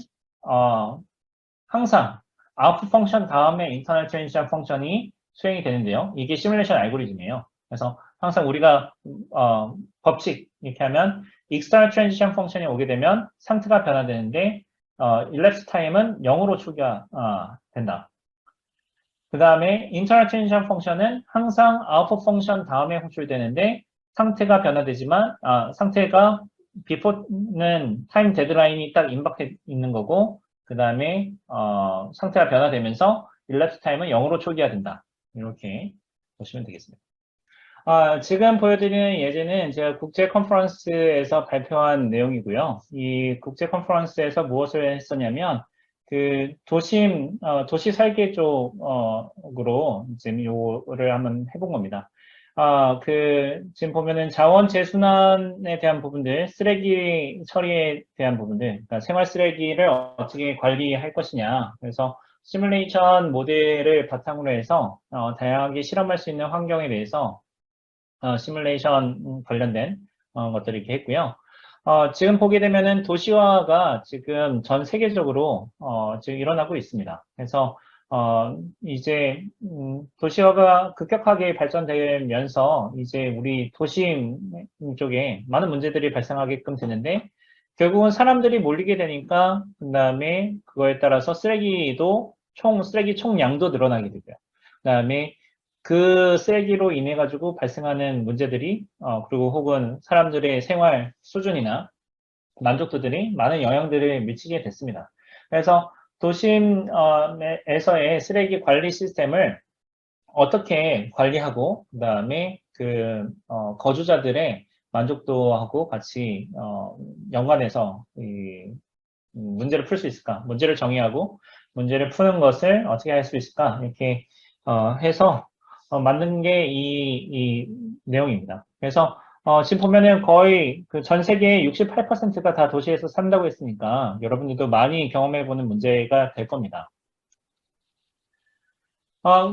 항상 아웃풋 펑션 다음에 인터널 트랜지션 펑션이 수행이 되는데요. 이게 시뮬레이션 알고리즘이에요. 그래서 항상 우리가 법칙 이렇게 하면 external transition 펑션이 오게 되면 상태가 변화되는데 elapsed time은 0으로 추가 된다. 그 다음에 internal transition 펑션은 항상 output 펑션 다음에 호출되는데 상태가 변화되지만 상태가 before는 타임 데드라인이 딱 임박해 있는 거고 그 다음에 상태가 변화되면서 elapsed time은 0으로 초기화된다. 이렇게 보시면 되겠습니다. 지금 보여드리는 예제는 제가 국제 컨퍼런스에서 발표한 내용이고요. 이 국제 컨퍼런스에서 무엇을 했었냐면, 그 도시 설계 쪽으로 지금 요거를 한번 해본 겁니다. 지금 보면은 자원 재순환에 대한 부분들, 쓰레기 처리에 대한 부분들, 그러니까 생활 쓰레기를 어떻게 관리할 것이냐. 그래서 시뮬레이션 모델을 바탕으로 해서 다양하게 실험할 수 있는 환경에 대해서 시뮬레이션 관련된 것들을 이렇게 했고요. 지금 보게 되면은 도시화가 지금 전 세계적으로 지금 일어나고 있습니다. 그래서 이제 도시화가 급격하게 발전되면서 이제 우리 도심 쪽에 많은 문제들이 발생하게끔 되는데 결국은 사람들이 몰리게 되니까 그다음에 그거에 따라서 쓰레기 총량도 늘어나게 되고요. 그다음에 그 쓰레기로 인해 가지고 발생하는 문제들이 그리고 혹은 사람들의 생활 수준이나 만족도들이 많은 영향들을 미치게 됐습니다. 그래서 도심에서의 쓰레기 관리 시스템을 어떻게 관리하고 그다음에 거주자들의 만족도하고 같이 연관해서 이 문제를 풀 수 있을까? 문제를 정의하고 문제를 푸는 것을 어떻게 할 수 있을까? 이렇게 해서 만든 게 이 내용입니다. 그래서 지금 보면은 거의 그 전 세계의 68%가 다 도시에서 산다고 했으니까 여러분들도 많이 경험해보는 문제가 될 겁니다.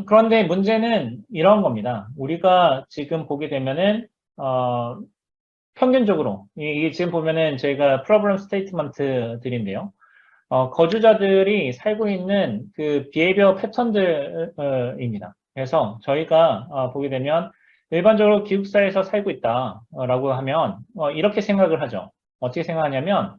그런데 문제는 이런 겁니다. 우리가 지금 보게 되면은 평균적으로 이게 지금 보면은 저희가 프로블럼 스테이트먼트들인데요. 거주자들이 살고 있는 그 비헤이비어 패턴들입니다. 그래서 저희가 보게 되면 일반적으로 기숙사에서 살고 있다라고 하면 이렇게 생각을 하죠. 어떻게 생각하냐면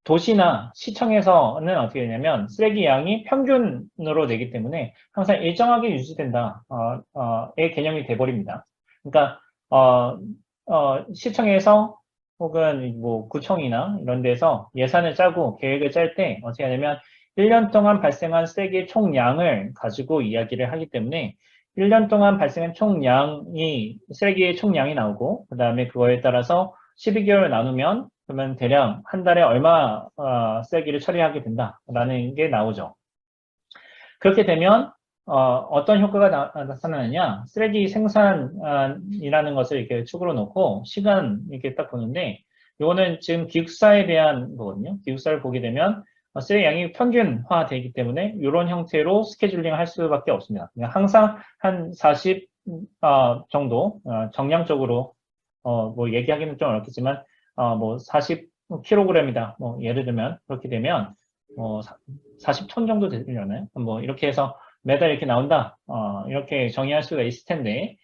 도시나 시청에서는 어떻게 되냐면 쓰레기 양이 평균으로 되기 때문에 항상 일정하게 유지된다의 개념이 돼버립니다. 그러니까 시청에서 혹은 뭐 구청이나 이런 데서 예산을 짜고 계획을 짤 때 어떻게 하냐면 1년 동안 발생한 쓰레기 총량을 가지고 이야기를 하기 때문에 1년 동안 발생한 쓰레기의 총량이 나오고 그 다음에 그거에 따라서 12개월 나누면 그러면 대략 한 달에 얼마 쓰레기를 처리하게 된다라는 게 나오죠. 그렇게 되면 어떤 효과가 나타나느냐? 쓰레기 생산이라는 것을 이렇게 축으로 놓고 시간 이렇게 딱 보는데 이거는 지금 기숙사에 대한 거거든요. 기숙사를 보게 되면 쓰레기 양이 평균화되기 때문에 이런 형태로 스케줄링을 할 수밖에 없습니다. 그냥 항상 한 40 정도 정량적으로 뭐 얘기하기는 좀 어렵겠지만 뭐 40kg이다. 뭐 예를 들면 그렇게 되면 40톤 정도 되려나요? 뭐 이렇게 해서 매달 이렇게 나온다. 이렇게 정의할 수가 있을 텐데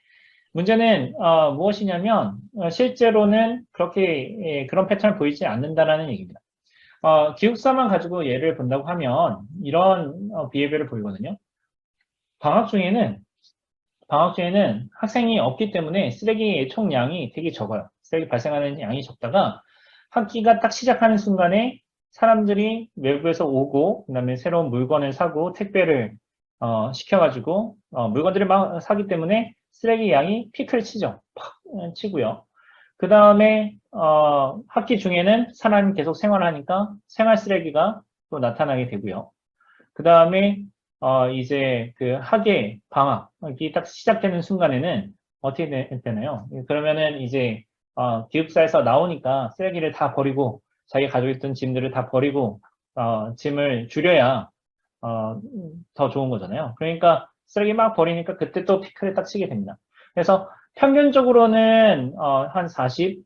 문제는 무엇이냐면 실제로는 그렇게 그런 패턴을 보이지 않는다라는 얘기입니다. 기숙사만 가지고 예를 본다고 하면 이런 비हे비어를 보이거든요. 방학 중에는 학생이 없기 때문에 쓰레기의 총량이 되게 적어요. 쓰레기 발생하는 양이 적다가 학기가 딱 시작하는 순간에 사람들이 외부에서 오고 그다음에 새로운 물건을 사고 택배를 시켜가지고 물건들을 막 사기 때문에 쓰레기 양이 피크를 치죠. 팍 치고요. 그 다음에 학기 중에는 사람이 계속 생활하니까 생활 쓰레기가 또 나타나게 되고요. 그 다음에 이제 그 학예 방학이 딱 시작되는 순간에는 어떻게 되나요? 그러면은 이제 기숙사에서 나오니까 쓰레기를 다 버리고 자기 가지고 있던 짐들을 다 버리고 짐을 줄여야 더 좋은 거잖아요. 그러니까 쓰레기 막 버리니까 그때 또 피크를 딱 치게 됩니다. 그래서 평균적으로는 한 40,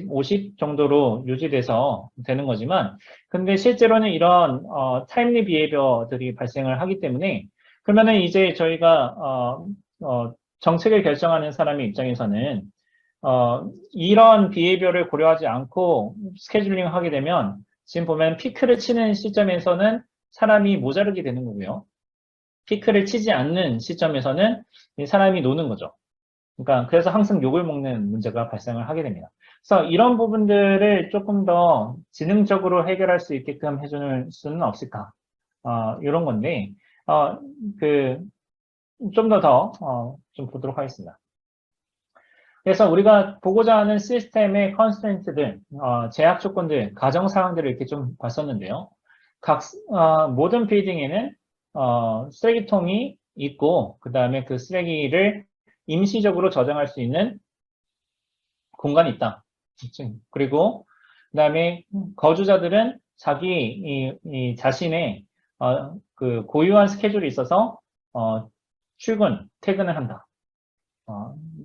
50 정도로 유지돼서 되는 거지만 근데 실제로는 이런 타임리 비헤이비어들이 발생을 하기 때문에 그러면은 이제 저희가 정책을 결정하는 사람의 입장에서는 이런 비헤이비어를 고려하지 않고 스케줄링 하게 되면 지금 보면 피크를 치는 시점에서는 사람이 모자르게 되는 거고요. 피크를 치지 않는 시점에서는 사람이 노는 거죠. 그러니까 그래서 항상 욕을 먹는 문제가 발생을 하게 됩니다. 그래서 이런 부분들을 조금 더 지능적으로 해결할 수 있게끔 해줄 수는 없을까? 이런 건데 그 좀 좀 보도록 하겠습니다. 그래서 우리가 보고자 하는 시스템의 컨스트렌트들, 제약 조건들, 가정 사항들을 이렇게 좀 봤었는데요. 모든 빌딩에는 쓰레기통이 있고 그 다음에 그 쓰레기를 임시적으로 저장할 수 있는 공간이 있다. 그리고 그 다음에 거주자들은 자기 자신의 그 고유한 스케줄이 있어서 퇴근을 한다.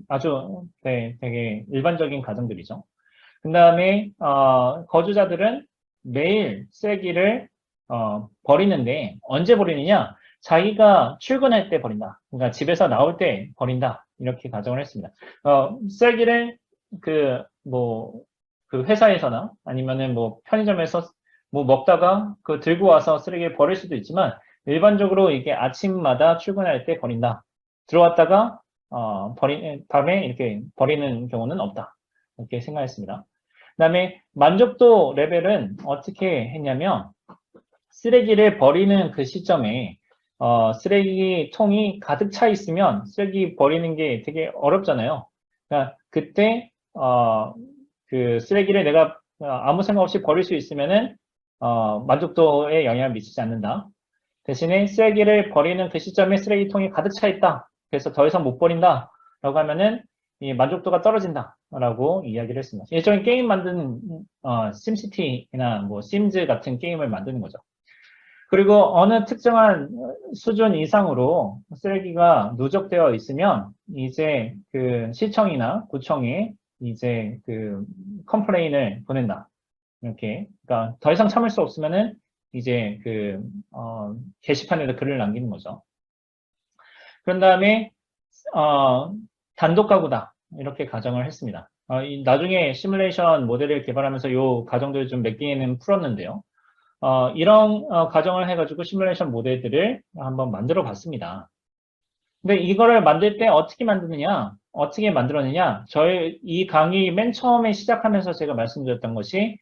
아주 되게 일반적인 가정들이죠. 그 다음에 거주자들은 매일 쓰레기를 버리는데 언제 버리느냐? 자기가 출근할 때 버린다. 그러니까 집에서 나올 때 버린다. 이렇게 가정을 했습니다. 쓰레기를 그 회사에서나 아니면은 뭐 편의점에서 뭐 먹다가 그 들고 와서 쓰레기를 버릴 수도 있지만 일반적으로 이게 아침마다 출근할 때 버린다. 들어왔다가 밤에 이렇게 버리는 경우는 없다. 이렇게 생각했습니다. 그다음에 만족도 레벨은 어떻게 했냐면 쓰레기를 버리는 그 시점에 쓰레기통이 가득 차 있으면 쓰레기 버리는 게 되게 어렵잖아요. 그러니까 그때 그 쓰레기를 내가 아무 생각 없이 버릴 수 있으면은 만족도에 영향을 미치지 않는다. 대신에 쓰레기를 버리는 그 시점에 쓰레기통이 가득 차 있다. 그래서 더 이상 못 버린다. 라고 하면은 이 만족도가 떨어진다. 라고 이야기를 했습니다. 일종의 게임 만드는 심시티나 뭐 심즈 같은 게임을 만드는 거죠. 그리고 어느 특정한 수준 이상으로 쓰레기가 누적되어 있으면 이제 그 시청이나 구청에 이제 그 컴플레인을 보낸다. 이렇게. 그러니까 더 이상 참을 수 없으면은 이제 그 게시판에다 글을 남기는 거죠. 그런 다음에 단독 가구다. 이렇게 가정을 했습니다. 나중에 시뮬레이션 모델을 개발하면서 이 가정들을 좀 몇 개는 풀었는데요. 이런 가정을 해가지고 시뮬레이션 모델들을 한번 만들어 봤습니다. 근데 이거를 만들 때 어떻게 만드느냐, 어떻게 만들었느냐, 저희 이 강의 맨 처음에 시작하면서 제가 말씀드렸던 것이,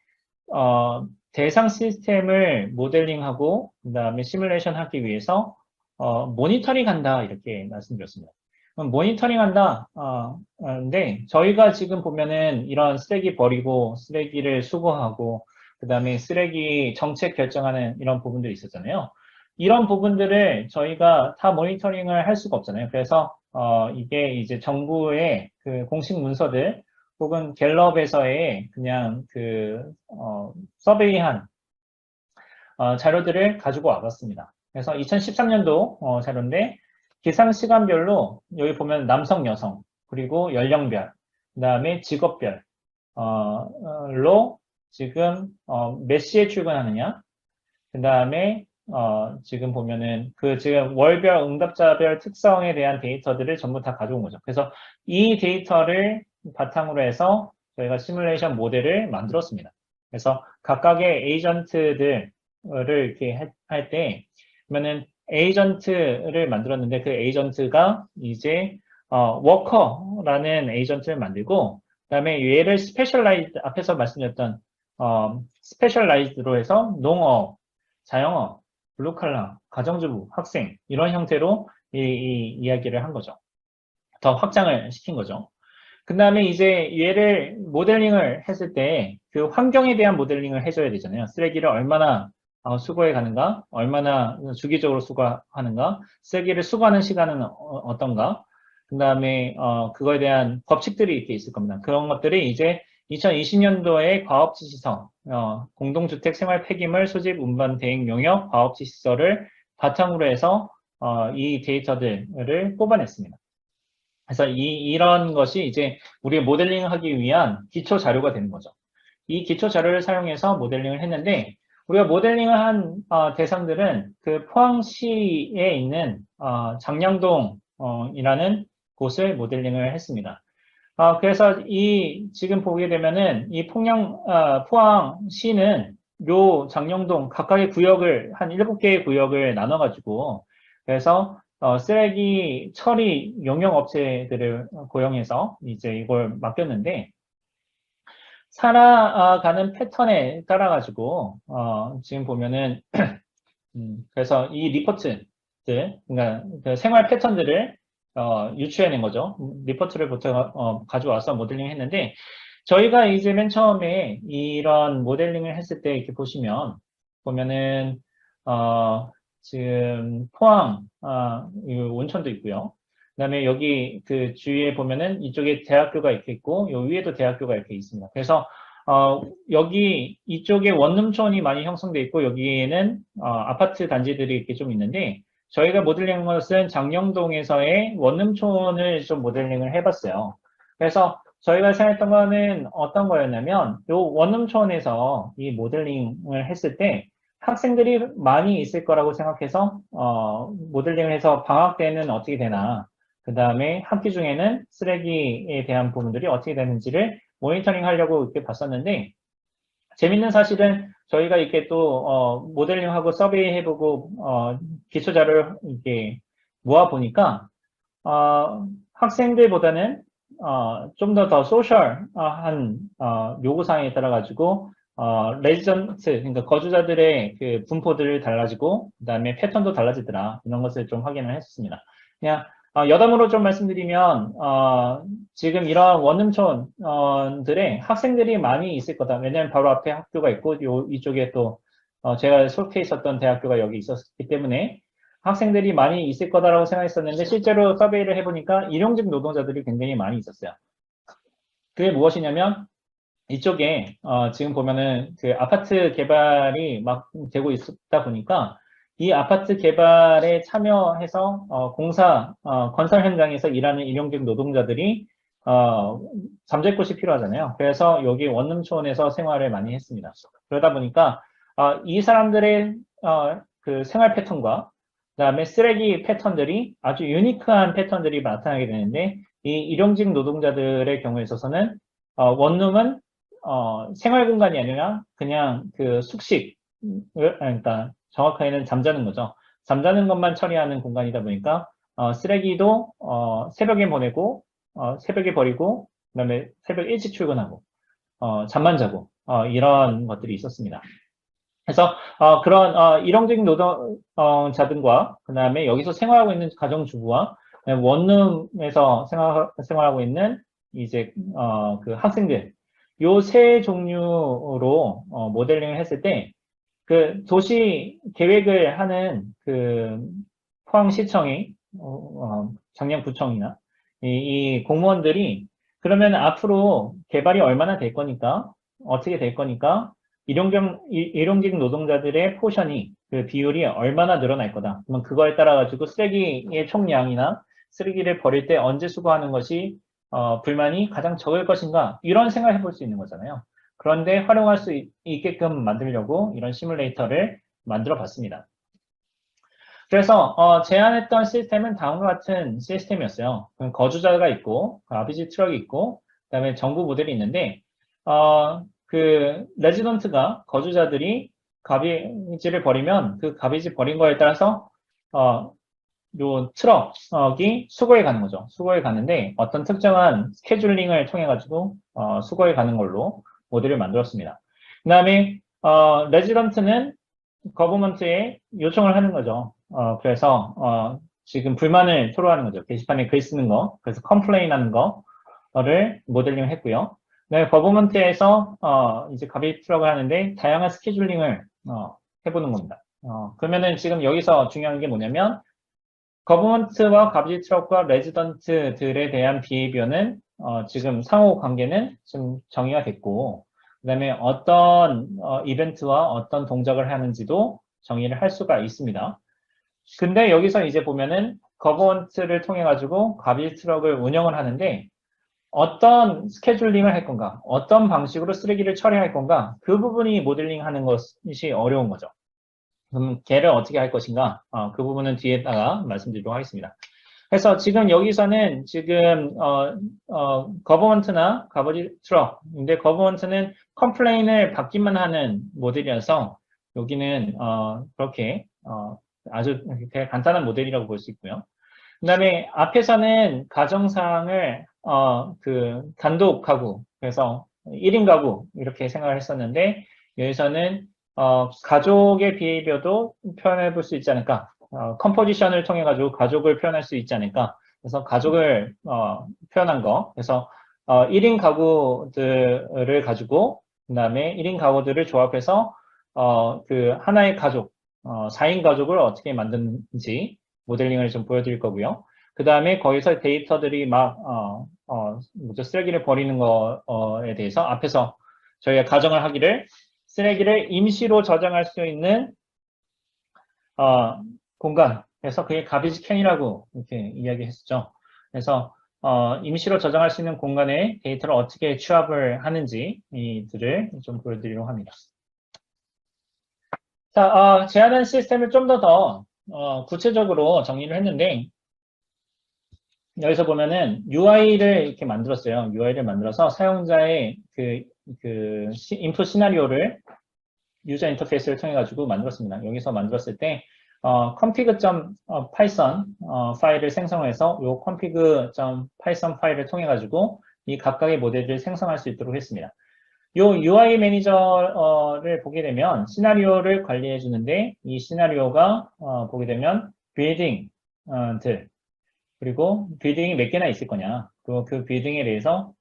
대상 시스템을 모델링하고, 그 다음에 시뮬레이션 하기 위해서, 모니터링 한다, 이렇게 말씀드렸습니다. 모니터링 한다, 근데 저희가 지금 보면은 이런 쓰레기 버리고, 쓰레기를 수거하고, 그 다음에 쓰레기 정책 결정하는 이런 부분들이 있었잖아요. 이런 부분들을 저희가 다 모니터링을 할 수가 없잖아요. 그래서 이게 이제 정부의 그 공식 문서들 혹은 갤럽에서의 그냥 그 서베이한 자료들을 가지고 와봤습니다. 그래서 2013년도 자료인데 기상 시간별로 여기 보면 남성, 여성 그리고 연령별 그 다음에 직업별 로 지금 몇 시에 출근하느냐 그 다음에 지금 보면은 그 지금 월별 응답자별 특성에 대한 데이터들을 전부 다 가져온 거죠. 그래서 이 데이터를 바탕으로 해서 저희가 시뮬레이션 모델을 만들었습니다. 그래서 각각의 에이전트들을 이렇게 할 때, 그러면은 에이전트를 만들었는데 그 에이전트가 이제 워커라는 에이전트를 만들고, 그다음에 얘를 스페셜라이즈 앞에서 말씀드렸던 스페셜라이즈로 해서 농업, 자영업, 블루칼라, 가정주부, 학생 이런 형태로 이 이야기를 한 거죠. 더 확장을 시킨 거죠. 그 다음에 이제 얘를 모델링을 했을 때 그 환경에 대한 모델링을 해줘야 되잖아요. 쓰레기를 얼마나 수거해 가는가, 얼마나 주기적으로 수거하는가, 쓰레기를 수거하는 시간은 어떤가, 그 다음에 그거에 대한 법칙들이 이렇게 있을 겁니다. 그런 것들이 이제 2020년도에 과업지시서, 공동주택 생활 폐기물 소집 운반 대행 용역 과업지시서를 바탕으로 해서 이 데이터들을 뽑아냈습니다. 그래서 이런 것이 이제 우리가 모델링하기 위한 기초 자료가 되는 거죠. 이 기초 자료를 사용해서 모델링을 했는데 우리가 모델링을 한 대상들은 그 포항시에 있는 장량동이라는 곳을 모델링을 했습니다. 그래서 지금 보게 되면은 이 포항시는 요 장령동 각각의 구역을 한 7개의 구역을 나눠가지고 그래서 쓰레기 처리 용역 업체들을 고용해서 이제 이걸 맡겼는데 살아가는 패턴에 따라 가지고 지금 보면은 그래서 이 리포트들 그러니까 그 생활 패턴들을 유추해낸 거죠. 리포트를 보통 가져와서 모델링 했는데 저희가 이제 맨 처음에 이런 모델링을 했을 때 이렇게 보면은 지금 포항 이 온천도 있고요. 그다음에 여기 그 주위에 보면은 이쪽에 대학교가 이렇게 있고 요 위에도 대학교가 이렇게 있습니다. 그래서 여기 이쪽에 원룸촌이 많이 형성돼 있고 여기에는 아파트 단지들이 이렇게 좀 있는데 저희가 모델링한 것은 장령동에서의 원룸촌을 좀 모델링을 해봤어요. 그래서 저희가 생각했던 거는 어떤 거였냐면 요 원룸촌에서 이 모델링을 했을 때 학생들이 많이 있을 거라고 생각해서 모델링을 해서 방학 때는 어떻게 되나 그 다음에 학기 중에는 쓰레기에 대한 부분들이 어떻게 되는지를 모니터링 하려고 이렇게 봤었는데 재밌는 사실은 저희가 이렇게 또 모델링하고 서베이 해보고 기초 자료를 이렇게 모아 보니까 학생들보다는 좀 더 소셜한 요구사항에 따라 가지고 레지던트 그러니까 거주자들의 그 분포들을 달라지고 그다음에 패턴도 달라지더라 이런 것을 좀 확인을 했습니다. 그냥 여담으로 좀 말씀드리면 지금 이런 원룸촌들의 학생들이 많이 있을 거다. 왜냐하면 바로 앞에 학교가 있고 이쪽에 또 제가 속해 있었던 대학교가 여기 있었기 때문에 학생들이 많이 있을 거다라고 생각했었는데 실제로 서베이를 해보니까 일용직 노동자들이 굉장히 많이 있었어요. 그게 무엇이냐면 이쪽에 지금 보면은 그 아파트 개발이 막 되고 있다 보니까 이 아파트 개발에 참여해서 건설 현장에서 일하는 일용직 노동자들이 잠잘 곳이 필요하잖아요. 그래서 여기 원룸촌에서 생활을 많이 했습니다. 그러다 보니까 이 사람들의 그 생활 패턴과 그다음에 쓰레기 패턴들이 아주 유니크한 패턴들이 나타나게 되는데 이 일용직 노동자들의 경우에 있어서는 원룸은 생활 공간이 아니라 그냥 그 숙식, 그러니까 정확하게는 잠자는 거죠. 잠자는 것만 처리하는 공간이다 보니까 쓰레기도 새벽에 보내고 새벽에 버리고 그다음에 새벽 일찍 출근하고 잠만 자고 이런 것들이 있었습니다. 그래서 그런 일용직 노동자들과 그다음에 여기서 생활하고 있는 가정주부와 원룸에서 생활하고 있는 이제 그 학생들 요 세 종류로 모델링을 했을 때 그 도시 계획을 하는 그 포항시청의 장량구청이나 이 공무원들이 그러면 앞으로 개발이 얼마나 될 거니까 어떻게 될 거니까 일용직 노동자들의 포션이 그 비율이 얼마나 늘어날 거다. 그러면 그거에 따라 가지고 쓰레기의 총량이나 쓰레기를 버릴 때 언제 수거하는 것이 불만이 가장 적을 것인가 이런 생각을 해볼 수 있는 거잖아요. 그런데 활용할 수 있게끔 만들려고 이런 시뮬레이터를 만들어 봤습니다. 그래서 제안했던 시스템은 다음과 같은 시스템이었어요. 거주자가 있고 아비지 트럭이 있고 그다음에 정부 모델이 있는데 그 레지던트가 거주자들이 가비지를 버리면 그 가비지 버린 거에 따라서 요 트럭이 수거에 가는 거죠. 수거에 가는데 어떤 특정한 스케줄링을 통해 가지고 수거에 가는 걸로 모델을 만들었습니다. 그 다음에 레지던트는 거버먼트에 요청을 하는 거죠. 그래서 지금 불만을 토로하는 거죠. 게시판에 글 쓰는 거, 그래서 컴플레인 하는 거를 모델링을 했고요. 네, 거버먼트에서 이제 가비 트럭을 하는데 다양한 스케줄링을 해보는 겁니다. 그러면은 지금 여기서 중요한 게 뭐냐면 거버먼트와 가비 트럭과 레지던트들에 대한 비헤이비어는 지금 상호 관계는 지금 정의가 됐고 그 다음에 어떤 이벤트와 어떤 동작을 하는지도 정의를 할 수가 있습니다. 근데 여기서 이제 보면은 거버먼트를 통해 가지고 가비 트럭을 운영을 하는데 어떤 스케줄링을 할 건가, 어떤 방식으로 쓰레기를 처리할 건가 그 부분이 모델링 하는 것이 어려운 거죠. 그럼 걔를 어떻게 할 것인가 그 부분은 뒤에다가 말씀드리도록 하겠습니다. 그래서 지금 여기서는 지금 거버먼트나 가버지 트럭 근데 거버먼트는 컴플레인을 받기만 하는 모델이어서 여기는 그렇게 아주 되게 간단한 모델이라고 볼 수 있고요. 그 다음에 앞에서는 가정상을 그 단독 가구 그래서 1인 가구 이렇게 생각을 했었는데 여기서는 가족의 비헤이비어도 표현해 볼 수 있지 않을까 컴포지션을 통해 가지고 가족을 표현할 수 있지 않을까 그래서 가족을 표현한 거 그래서 1인 가구들을 가지고 그 다음에 1인 가구들을 조합해서 그 하나의 가족 4인 가족을 어떻게 만드는지 모델링을 좀 보여드릴 거고요. 그 다음에 거기서 데이터들이 막 쓰레기를 버리는 거에 대해서 앞에서 저희가 가정을 하기를 쓰레기를 임시로 저장할 수 있는 공간. 그래서 그게 가비지 캔이라고 이렇게 이야기했었죠. 그래서 임시로 저장할 수 있는 공간에 데이터를 어떻게 취합을 하는지 이들을 좀 보여드리려고 합니다. 자, 제안한 시스템을 좀 더 구체적으로 정리를 했는데 여기서 보면은 UI를 이렇게 만들었어요. UI를 만들어서 사용자의 인풋 시나리오를 유저 인터페이스를 통해 가지고 만들었습니다. 여기서 만들었을 때 config.python 파일을 생성해서 이 config.python 파일을 통해 가지고 이 각각의 모델을 생성할 수 있도록 했습니다. 이 UI 매니저를 보게 되면 시나리오를 관리해 주는데 이 시나리오가 보게 되면 빌딩들 그리고 빌딩이 몇 개나 있을 거냐 그리고 그 빌딩에 대해서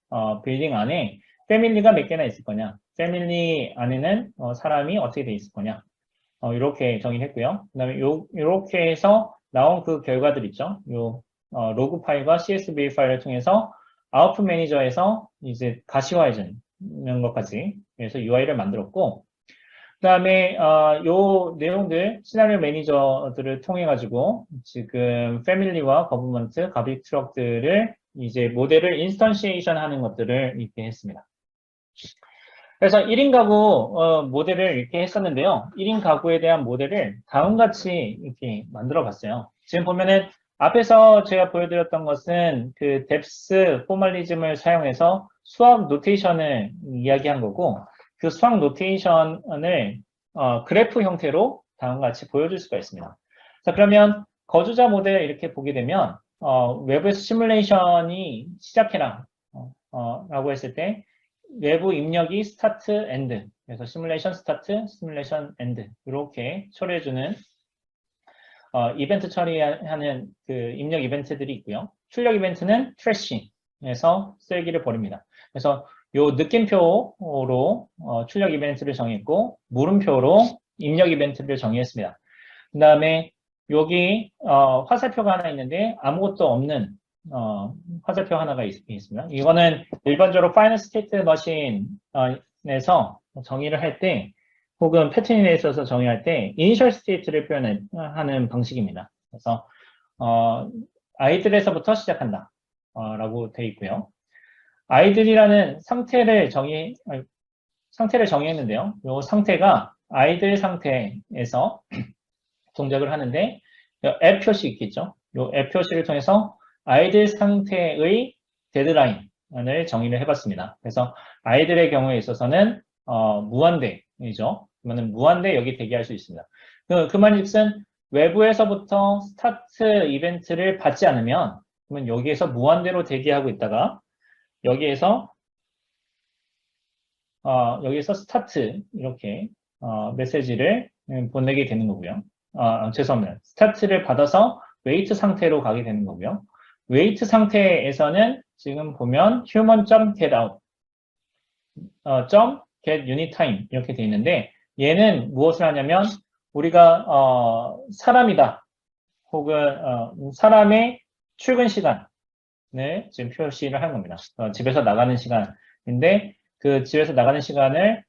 빌딩 안에 패밀리가 몇 개나 있을 거냐 패밀리 안에는 사람이 어떻게 돼 있을 거냐 이렇게 정의했고요. 그 다음에 이렇게 해서 나온 그 결과들 있죠. 로그 파일과 CSV 파일을 통해서 아웃풋 매니저에서 이제 가시화해 주는 것까지 그래서 UI를 만들었고 그 다음에 요 내용들 시나리오 매니저들을 통해 가지고 지금 패밀리와 거버먼트, 가빅 트럭들을 이제 모델을 인스턴시에이션 하는 것들을 이렇게 했습니다. 그래서 1인 가구 모델을 이렇게 했었는데요. 1인 가구에 대한 모델을 다음같이 이렇게 만들어 봤어요. 지금 보면은 앞에서 제가 보여드렸던 것은 그 뎁스 포멀리즘을 사용해서 수학 노테이션을 이야기한 거고 그 수학 노테이션을 그래프 형태로 다음과 같이 보여줄 수가 있습니다. 자, 그러면 거주자 모델을 이렇게 보게 되면 외부에서 시뮬레이션이 시작해라 라고 했을 때 외부 입력이 스타트 엔드 그래서 시뮬레이션 스타트 시뮬레이션 엔드 이렇게 처리해주는 이벤트 처리하는 그 입력 이벤트들이 있고요. 출력 이벤트는 트래싱에서 쓰레기를 버립니다. 그래서 요 느낌표로 출력 이벤트를 정했고 물음표로 입력 이벤트를 정의했습니다. 그 다음에 여기 화살표가 하나 있는데 아무것도 없는 화살표 하나가 있습니다. 이거는 일반적으로 파이널 스테이트 머신에서 정의를 할 때 혹은 패턴에 있어서 정의할 때 이니셜 스테이트를 표현하는 방식입니다. 그래서 아이들에서부터 시작한다 라고 되어 있고요. 아이들이라는 상태를 정의했는데요. 이 상태가 아이들 상태에서 동작을 하는데 앱 표시 있겠죠. 이 앱 표시를 통해서 아이들 상태의 데드라인을 정의를 해봤습니다. 그래서 아이들의 경우에 있어서는 무한대이죠. 그러면 무한대 여기 대기할 수 있습니다. 그 말인즉슨 외부에서부터 스타트 이벤트를 받지 않으면 그러면 여기에서 무한대로 대기하고 있다가 여기에서 스타트 이렇게 메시지를 보내게 되는 거고요. 죄송합니다. 스타트를 받아서 웨이트 상태로 가게 되는 거고요. 웨이트 상태에서는 지금 보면 human.getOut .getUnitTime 이렇게 되어 있는데 얘는 무엇을 하냐면 우리가 사람이다 혹은 사람의 출근 시간을 지금 표시를 하는 겁니다. 집에서 나가는 시간인데 그 집에서 나가는 시간을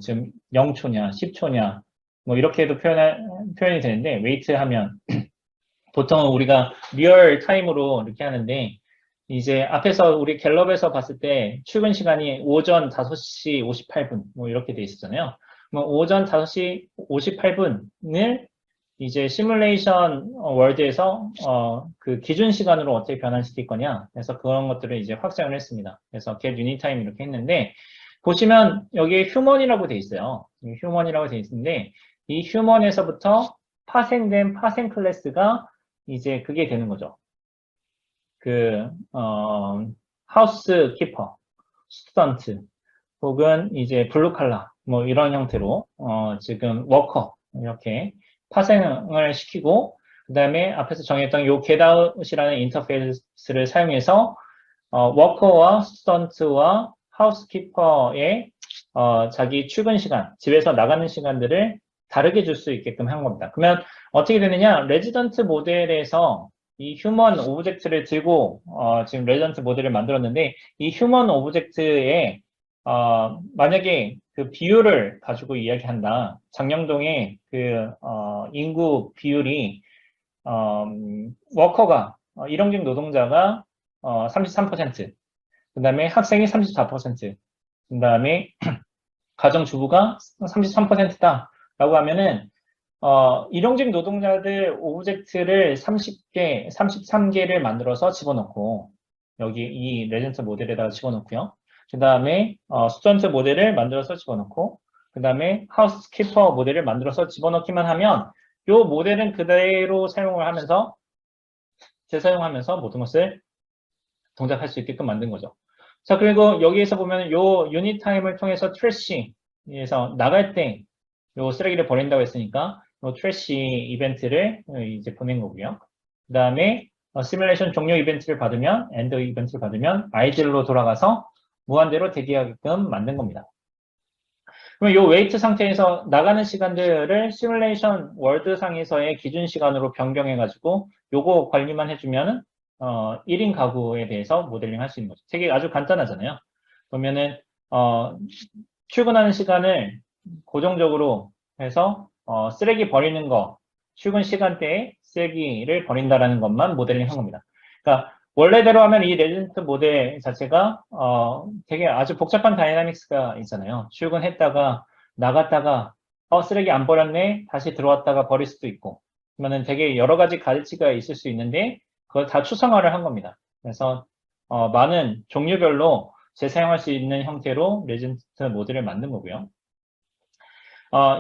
지금 0초냐 10초냐 뭐 이렇게 해도 표현이 되는데 웨이트 하면 보통 우리가 리얼 타임으로 이렇게 하는데 이제 앞에서 우리 갤럽에서 봤을 때 출근 시간이 오전 5시 58분 뭐 이렇게 돼 있었잖아요. 오전 5시 58분을 이제 시뮬레이션 월드에서 그 기준 시간으로 어떻게 변환시킬 거냐. 그래서 그런 것들을 이제 확장을 했습니다. 그래서 get unit time 이렇게 했는데 보시면 여기에 휴먼이라고 돼 있어요. 휴먼이라고 돼 있는데 이 휴먼에서부터 파생된 파생 클래스가 이제 그게 되는 거죠. 하우스 키퍼, 스튜던트, 혹은 이제 블루 칼라, 뭐 이런 형태로, 지금 워커, 이렇게 파생을 시키고, 그 다음에 앞에서 정했던 요 getOut이라는 인터페이스를 사용해서, 워커와 스튜던트와 하우스키퍼의 자기 출근 시간, 집에서 나가는 시간들을 다르게 줄 수 있게끔 한 겁니다. 그러면 어떻게 되느냐? 레지던트 모델에서 이 휴먼 오브젝트를 들고 지금 레지던트 모델을 만들었는데 이 휴먼 오브젝트에 만약에 그 비율을 가지고 이야기한다. 장영동의 그 인구 비율이 워커가 일용직 노동자가 33%, 그 다음에 학생이 34%, 그 다음에 가정주부가 33%다. 라고 하면은 일용직 노동자들 오브젝트를 30개, 33개를 만들어서 집어넣고 여기 이 레전트 모델에다가 집어넣고요. 그 다음에 스튜던트 모델을 만들어서 집어넣고 그 다음에 하우스키퍼 모델을 만들어서 집어넣기만 하면 이 모델은 그대로 사용을 하면서 재사용하면서 모든 것을 동작할 수 있게끔 만든 거죠. 자, 그리고 여기에서 보면 요 유닛 타임을 통해서 트래시에서 나갈 때 요 쓰레기를 버린다고 했으니까 요 트래시 이벤트를 이제 보낸 거고요. 그 다음에 시뮬레이션 종료 이벤트를 받으면 엔드 이벤트를 받으면 아이들로 돌아가서 무한대로 대기하게끔 만든 겁니다. 그러면 요 웨이트 상태에서 나가는 시간들을 시뮬레이션 월드 상에서의 기준 시간으로 변경해가지고 요거 관리만 해주면 1인 가구에 대해서 모델링 할 수 있는 거죠. 되게 아주 간단하잖아요. 그러면은 출근하는 시간을 고정적으로 해서 쓰레기 버리는 거, 출근 시간대에 쓰레기를 버린다라는 것만 모델링 한 겁니다. 그러니까 원래대로 하면 이 레전트 모델 자체가 되게 아주 복잡한 다이나믹스가 있잖아요. 출근했다가 나갔다가 쓰레기 안 버렸네 다시 들어왔다가 버릴 수도 있고 그러면은 되게 여러 가지 가치가 있을 수 있는데 그걸 다 추상화를 한 겁니다. 그래서 많은 종류별로 재사용할 수 있는 형태로 레전트 모델을 만든 거고요.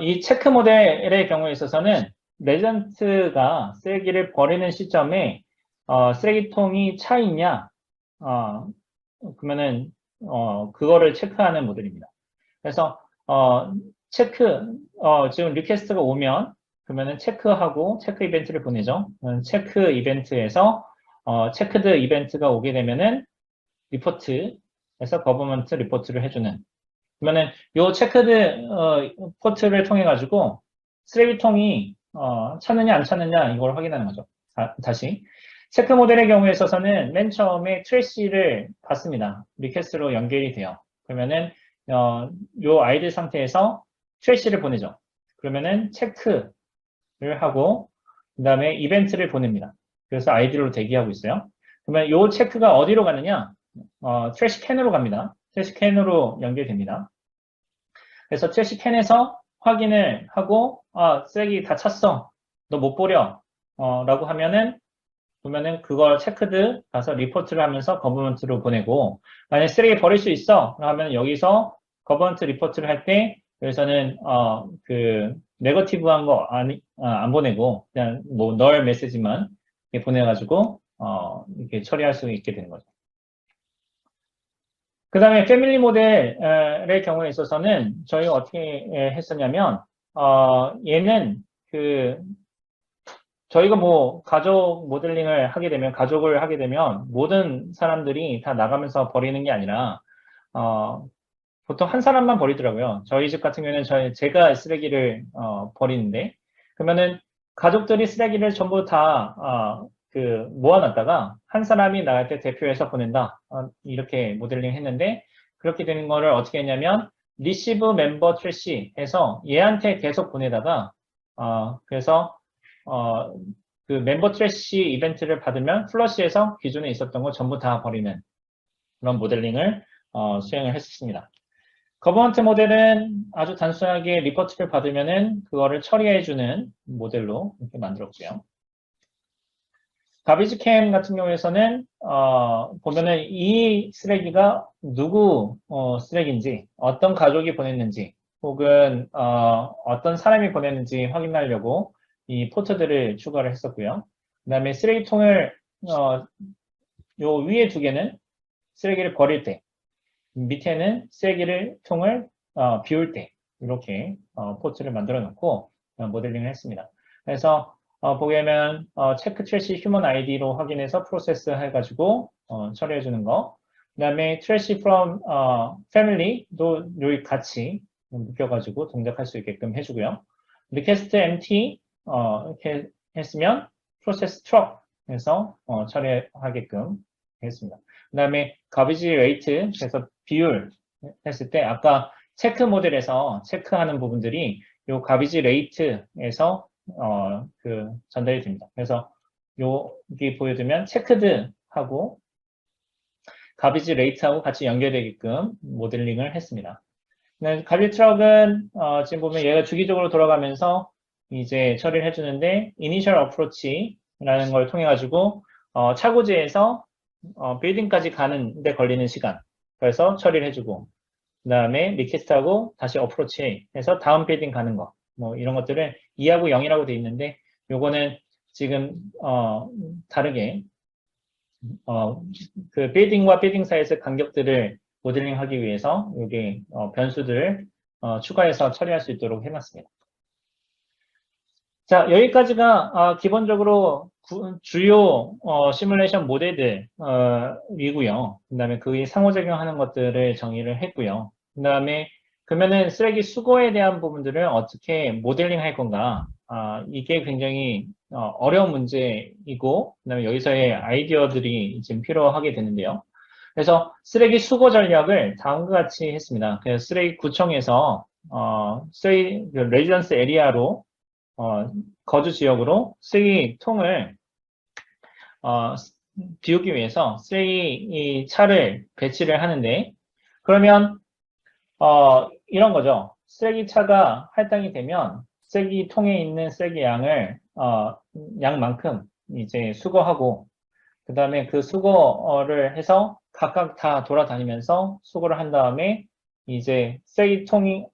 이 체크 모델의 경우에 있어서는 레전트가 쓰레기를 버리는 시점에 쓰레기통이 차 있냐 그러면은 그거를 체크하는 모델입니다. 그래서 지금 리퀘스트가 오면 그러면은 체크하고 체크 이벤트를 보내죠. 체크 이벤트에서 체크드 이벤트가 오게 되면은 리포트에서 거버먼트 리포트를 해주는. 그러면은 요 체크드 포트를 통해 가지고 쓰레기통이 찾느냐 안 찾느냐 이걸 확인하는 거죠. 다시 체크 모델의 경우에 있어서는 맨 처음에 트래시를 받습니다. 리퀘스트로 연결이 돼요. 그러면은 요 아이디 상태에서 트래시를 보내죠. 그러면은 체크를 하고 그 다음에 이벤트를 보냅니다. 그래서 아이디로 대기하고 있어요. 그러면 요 체크가 어디로 가느냐? 트래시 캔으로 갑니다. 트래시 캔으로 연결됩니다. 그래서 트래시 캔에서 확인을 하고 쓰레기 다 찼어. 너 못 버려. 라고 하면은 보면은 그걸 체크드 가서 리포트를 하면서 거버먼트로 보내고 만약에 쓰레기 버릴 수 있어 하면 여기서 거버먼트 리포트를 할 때 여기서는 그 네거티브한 거 안 보내고 그냥 뭐 널 메시지만 이렇게 보내가지고 이렇게 처리할 수 있게 되는 거죠. 그 다음에 패밀리 모델의 경우에 있어서는 저희가 어떻게 했었냐면 얘는 저희가 뭐 가족 모델링을 하게 되면 가족을 하게 되면 모든 사람들이 다 나가면서 버리는 게 아니라 보통 한 사람만 버리더라고요. 저희 집 같은 경우에는 제가 쓰레기를 버리는데 그러면은 가족들이 쓰레기를 전부 다 모아놨다가 한 사람이 나갈 때 대표해서 보낸다. 이렇게 모델링 했는데 그렇게 되는 거를 어떻게 했냐면 리시브 멤버 트래시 해서 얘한테 계속 보내다가 그래서 그 멤버 트래시 이벤트를 받으면 플러시에서 기존에 있었던 거 전부 다 버리는 그런 모델링을 수행을 했습니다. 거버넌트 모델은 아주 단순하게 리포트를 받으면은 그거를 처리해주는 모델로 이렇게 만들었고요. 가비지 캠 같은 경우에서는 보면은 이 쓰레기가 누구 쓰레기인지 어떤 가족이 보냈는지 혹은 어떤 사람이 보냈는지 확인하려고 이 포트들을 추가를 했었고요. 그 다음에 쓰레기통을 요 위에 두 개는 쓰레기를 버릴 때 밑에는 쓰레기를 통을 비울 때 이렇게 포트를 만들어 놓고 모델링을 했습니다. 그래서 보게 되면 체크 트래시 휴먼 아이디로 확인해서 프로세스 해가지고 처리해 주는 거. 그 다음에 트래시 from family도 여기 같이 묶여가지고 동작할 수 있게끔 해주고요. 리퀘스트 empty 이렇게 했으면 프로세스 트럭 해서 처리하게끔 했습니다. 그 다음에 가비지 레이트 그래서 비율 했을 때 아까 체크 모델에서 체크하는 부분들이 요 가비지 레이트에서 전달이 됩니다. 그래서 여기 보여주면 체크드하고 가비지 레이트하고 같이 연결되게끔 모델링을 했습니다. 가비지 트럭은 지금 보면 얘가 주기적으로 돌아가면서 이제 처리를 해주는데 이니셜 어프로치라는 걸 통해 가지고 차고지에서 빌딩까지 가는 데 걸리는 시간 그래서 처리를 해주고 그 다음에 리퀘스트하고 다시 어프로치 해서 다음 빌딩 가는 거 뭐 이런 것들을 2하고 0이라고 돼 있는데 요거는 지금 다르게 그 빌딩과 빌딩 사이에서 간격들을 모델링 하기 위해서 여기 변수들을 추가해서 처리할 수 있도록 해놨습니다. 자, 여기까지가 기본적으로 주요 시뮬레이션 모델들이고요. 그 다음에 그 상호작용하는 것들을 정의를 했고요. 그 다음에 그러면은 쓰레기 수거에 대한 부분들을 어떻게 모델링 할 건가? 이게 굉장히 어려운 문제이고 그 다음에 여기서의 아이디어들이 지금 필요하게 되는데요. 그래서 쓰레기 수거 전략을 다음과 같이 했습니다. 그래서 쓰레기 구청에서 쓰레기 레지던스 에리아로 거주 지역으로 쓰레기통을 비우기 위해서 쓰레기 차를 배치를 하는데 그러면 이런 거죠. 쓰레기 차가 할당이 되면 쓰레기통에 있는 쓰레기 양만큼 이제 수거하고 그 다음에 그 수거를 해서 각각 다 돌아다니면서 수거를 한 다음에 이제 쓰레기통이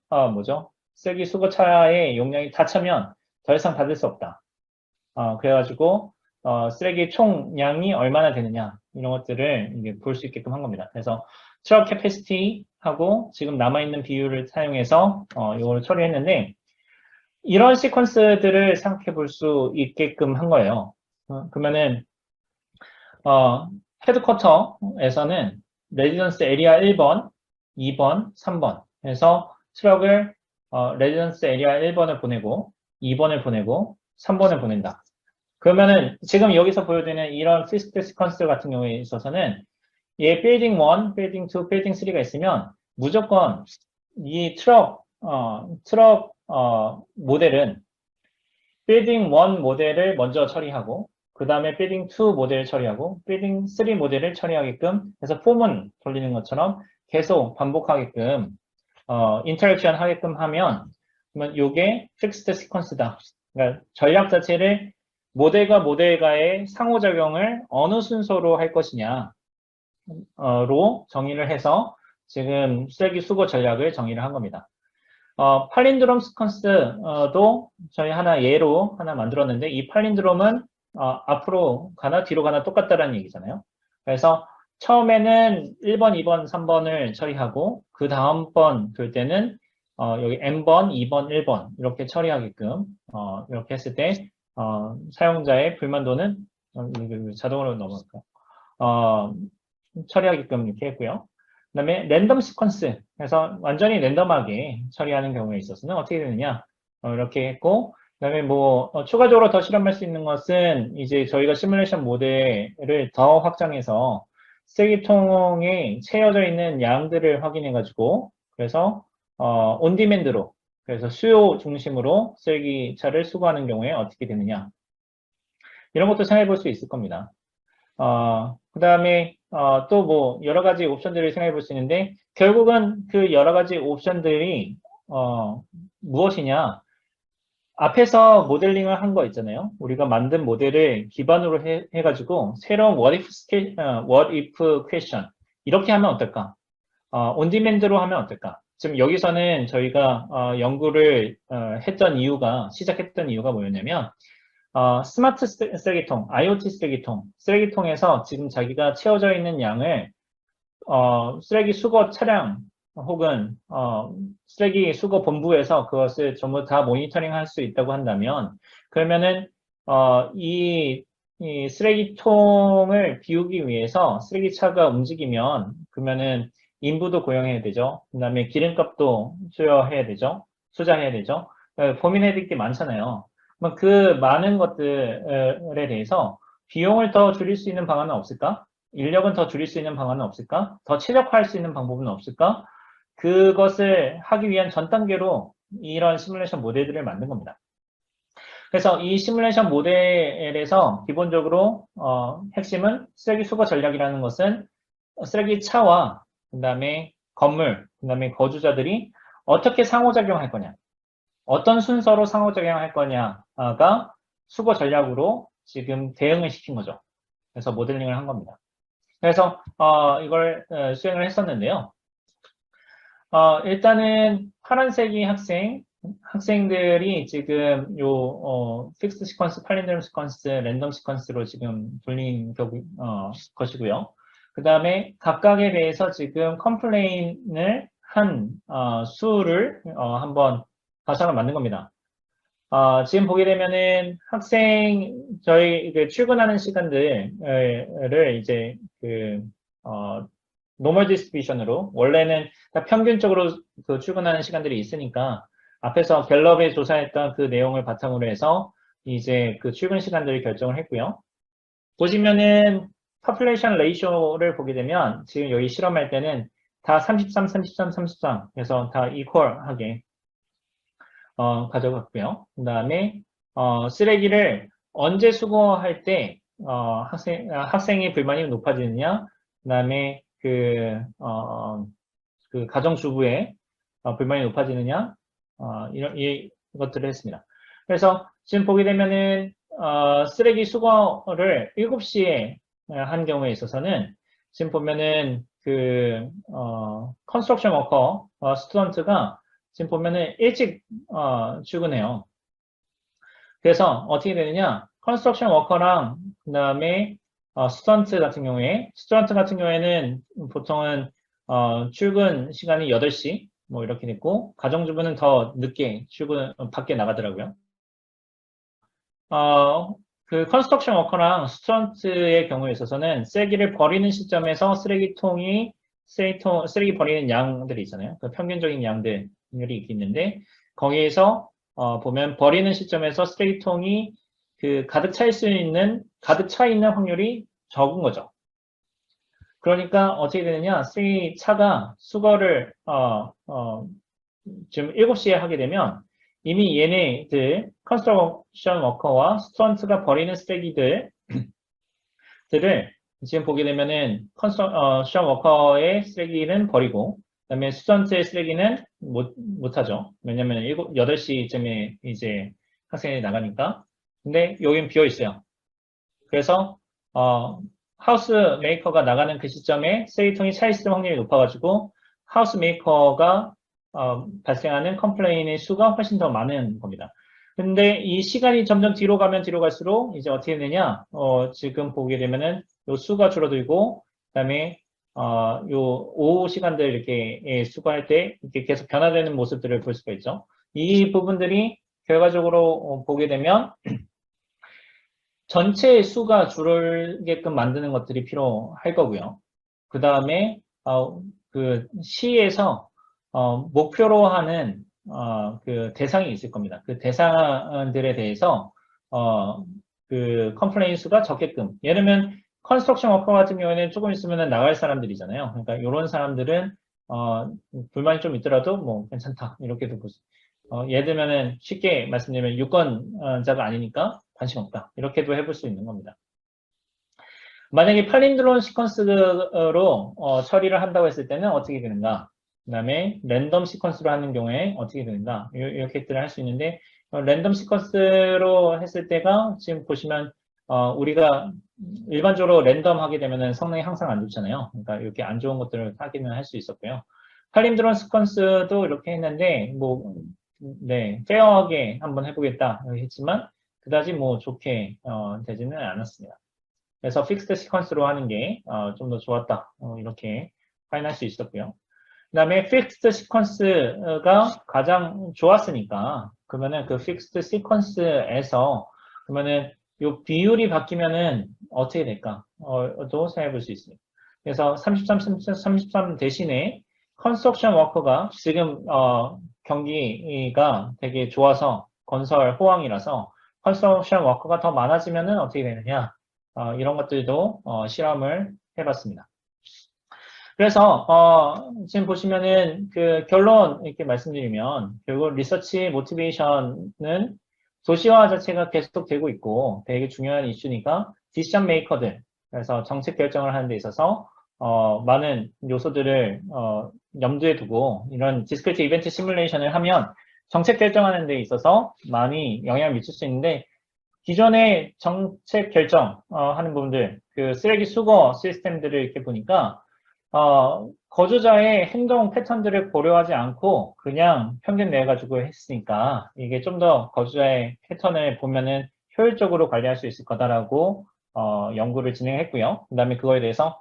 쓰레기 수거차의 용량이 다 차면 더 이상 받을 수 없다. 그래가지고 쓰레기 총량이 얼마나 되느냐 이런 것들을 이게 볼 수 있게끔 한 겁니다. 그래서 트럭 캐패시티하고 지금 남아있는 비율을 사용해서 이걸 처리했는데 이런 시퀀스들을 생각해 볼 수 있게끔 한 거예요. 그러면은 헤드쿼터에서는 레지던스 에리아 1번, 2번, 3번 해서 트럭을 레지던스 에리아 1번을 보내고 2번을 보내고 3번을 보낸다. 그러면은 지금 여기서 보여드리는 이런 피스트 시퀀스 같은 경우에 있어서는 얘 빌딩 1, 빌딩 2, 빌딩 3가 있으면 무조건 이 트럭 모델은 빌딩 1 모델을 먼저 처리하고 그 다음에 빌딩 2 모델을 처리하고 빌딩 3 모델을 처리하게끔 해서 폼은 돌리는 것처럼 계속 반복하게끔 인터랙션 하게끔 하면 그러면 이게 픽스드 시퀀스다. 그러니까 전략 자체를 모델과 모델과의 상호작용을 어느 순서로 할 것이냐로 정의를 해서 지금 쓰레기 수거 전략을 정의를 한 겁니다. 팔린드롬 시퀀스도 저희 예로 하나 만들었는데 이 팔린드롬은 앞으로 가나 뒤로 가나 똑같다라는 얘기잖아요. 그래서 처음에는 1번, 2번, 3번을 처리하고 그 다음번 돌 때는 여기 n번, 2번, 1번 이렇게 처리하게끔 이렇게 했을 때 사용자의 불만도는 자동으로 넘어갈까요? 처리하게끔 이렇게 했고요. 그 다음에 랜덤 시퀀스 해서 완전히 랜덤하게 처리하는 경우에 있어서는 어떻게 되느냐 이렇게 했고 그 다음에 추가적으로 더 실험할 수 있는 것은 이제 저희가 시뮬레이션 모델을 더 확장해서 쓰레기통에 채워져 있는 양들을 확인해 가지고 그래서 온디맨드로 그래서 수요 중심으로 쓰레기차를 수거하는 경우에 어떻게 되느냐 이런 것도 생각해 볼 수 있을 겁니다. 그 다음에 또 여러 가지 옵션들을 생각해 볼 수 있는데 결국은 그 여러 가지 옵션들이 무엇이냐 앞에서 모델링을 한 거 있잖아요. 우리가 만든 모델을 기반으로 해가지고 새로운 what if question 이렇게 하면 어떨까? 온디맨드로 하면 어떨까? 지금 여기서는 저희가 연구를 시작했던 이유가 뭐였냐면 스마트 쓰레기통, IoT 쓰레기통에서 지금 자기가 채워져 있는 양을 쓰레기 수거 차량 혹은 쓰레기 수거 본부에서 그것을 전부 다 모니터링 할 수 있다고 한다면 그러면은 이 쓰레기통을 비우기 위해서 쓰레기차가 움직이면 그러면은 인부도 고용해야 되죠. 그 다음에 기름값도 투자해야 되죠. 고민해야 될 게 많잖아요. 그 많은 것들에 대해서 비용을 더 줄일 수 있는 방안은 없을까? 인력은 더 줄일 수 있는 방안은 없을까? 더 최적화할 수 있는 방법은 없을까? 그것을 하기 위한 전 단계로 이런 시뮬레이션 모델들을 만든 겁니다. 그래서 이 시뮬레이션 모델에서 기본적으로 핵심은 쓰레기 수거 전략이라는 것은 쓰레기 차와 그 다음에 건물, 그 다음에 거주자들이 어떻게 상호작용할 거냐, 어떤 순서로 상호작용할 거냐가 수거 전략으로 지금 대응을 시킨 거죠. 그래서 모델링을 한 겁니다. 그래서 이걸 수행을 했었는데요. 일단은 파란색이 학생들이 지금 픽스 시퀀스, 팔린드롬 시퀀스, 랜덤 시퀀스로 지금 돌린 것이고요. 그 다음에 각각에 대해서 지금 컴플레인을 한 수를 한번 가상을 만든 겁니다. 지금 보게 되면은 저희 출근하는 시간들을 이제 노멀 디스트리뷰션으로 원래는 평균적으로 출근하는 시간들이 있으니까 앞에서 갤럽에 조사했던 그 내용을 바탕으로 해서 이제 그 출근 시간들을 결정을 했고요. 보시면은 population ratio를 보게 되면 지금 여기 실험할 때는 다 33, 33, 33 그래서 다 equal하게 가져갔고요. 그 다음에 쓰레기를 언제 수거할 때 학생의 불만이 높아지느냐, 그 다음에 그 가정주부의 불만이 높아지느냐, 이것들을 했습니다. 그래서 지금 보게 되면은 쓰레기 수거를 7시에 한 경우에 있어서는 지금 보면은 컨스트럭션 워커 스튜던트가 지금 보면은 일찍 출근해요. 그래서 어떻게 되느냐, 컨스트럭션 워커랑 그 다음에 스튜던트 같은 경우에는 보통은 출근 시간이 8시 뭐 이렇게 됐고, 가정주부는 더 늦게 밖에 나가더라고요. 그 컨스트럭션 워커랑 스튜던트의 경우에 있어서는 쓰레기를 버리는 시점에서 쓰레기 버리는 양들이 있잖아요. 그 평균적인 양들이 있는데, 거기에서 보면 버리는 시점에서 쓰레기통이 가득 차 있는 확률이 적은 거죠. 그러니까 어떻게 되느냐, 쓰레기 차가 수거를 지금 7시에 하게 되면 이미 얘네들 컨스트럭션 워커와 스튜던트가 버리는 쓰레기들을 지금 보게 되면은 컨스트럭션 워커의 쓰레기는 버리고 그다음에 스튜던트의 쓰레기는 못하죠. 왜냐면 8시쯤에 이제 학생이 나가니까. 근데 여긴 비어 있어요. 그래서 하우스 메이커가 나가는 그 시점에 쓰레기통이 차 있을 확률이 높아가지고 하우스 메이커가 발생하는 컴플레인의 수가 훨씬 더 많은 겁니다. 근데 이 시간이 점점 뒤로 가면 뒤로 갈수록 이제 어떻게 되냐, 지금 보게 되면은 요 수가 줄어들고, 그 다음에, 요 오후 시간들 이렇게 수거할 때 이렇게 계속 변화되는 모습들을 볼 수가 있죠. 이 부분들이 결과적으로 보게 되면 전체 수가 줄게끔 만드는 것들이 필요할 거고요. 그 다음에, 그 시에서 목표로 하는 그 대상이 있을 겁니다. 그 대상들에 대해서 그 컴플레인 수가 적게끔. 예를 들면 컨스트럭션 워커 같은 경우에는 조금 있으면 나갈 사람들이잖아요. 그러니까 이런 사람들은 불만이 좀 있더라도 뭐 괜찮다 이렇게도 보세요. 예를 들면은 쉽게 말씀드리면 유권자가 아니니까 관심 없다 이렇게도 해볼 수 있는 겁니다. 만약에 팔린드롬 시퀀스로 처리를 한다고 했을 때는 어떻게 되는가? 그 다음에 랜덤 시퀀스로 하는 경우에 어떻게 되는가? 이렇게들을 할 수 있는데 랜덤 시퀀스로 했을 때가 지금 보시면 우리가 일반적으로 랜덤 하게 되면은 성능이 항상 안 좋잖아요. 그러니까 이렇게 안 좋은 것들을 하기는 할 수 있었고요. 팔린드롬 시퀀스도 이렇게 했는데 네, 페어하게 한번 해보겠다 했지만 그다지 뭐 좋게 되지는 않았습니다. 그래서 픽스드 시퀀스로 하는 게 좀 더 좋았다. 이렇게 확인할 수 있었고요. 그 다음에 픽스드 시퀀스가 가장 좋았으니까 그러면은 그 픽스드 시퀀스에서 그러면은 요 비율이 바뀌면은 어떻게 될까? 또 생각해 볼 수 있습니다. 그래서 33 대신에 컨스트럭션 워커가 지금 경기가 되게 좋아서 건설 호황이라서 컨스트럭션 워커가 더 많아지면은 어떻게 되느냐? 이런 것들도 실험을 해봤습니다. 그래서 지금 보시면은 그 결론 이렇게 말씀드리면 결국 리서치 모티베이션은 도시화 자체가 계속되고 있고 되게 중요한 이슈니까 디시전 메이커들 그래서 정책 결정을 하는 데 있어서 많은 요소들을 염두에 두고 이런 디스크리트 이벤트 시뮬레이션을 하면 정책 결정하는 데 있어서 많이 영향을 미칠 수 있는데 기존의 정책 결정 하는 부분들 그 쓰레기 수거 시스템들을 이렇게 보니까 거주자의 행동 패턴들을 고려하지 않고 그냥 평균 내가지고 했으니까 이게 좀 더 거주자의 패턴을 보면은 효율적으로 관리할 수 있을 거다라고 연구를 진행했고요. 그 다음에 그거에 대해서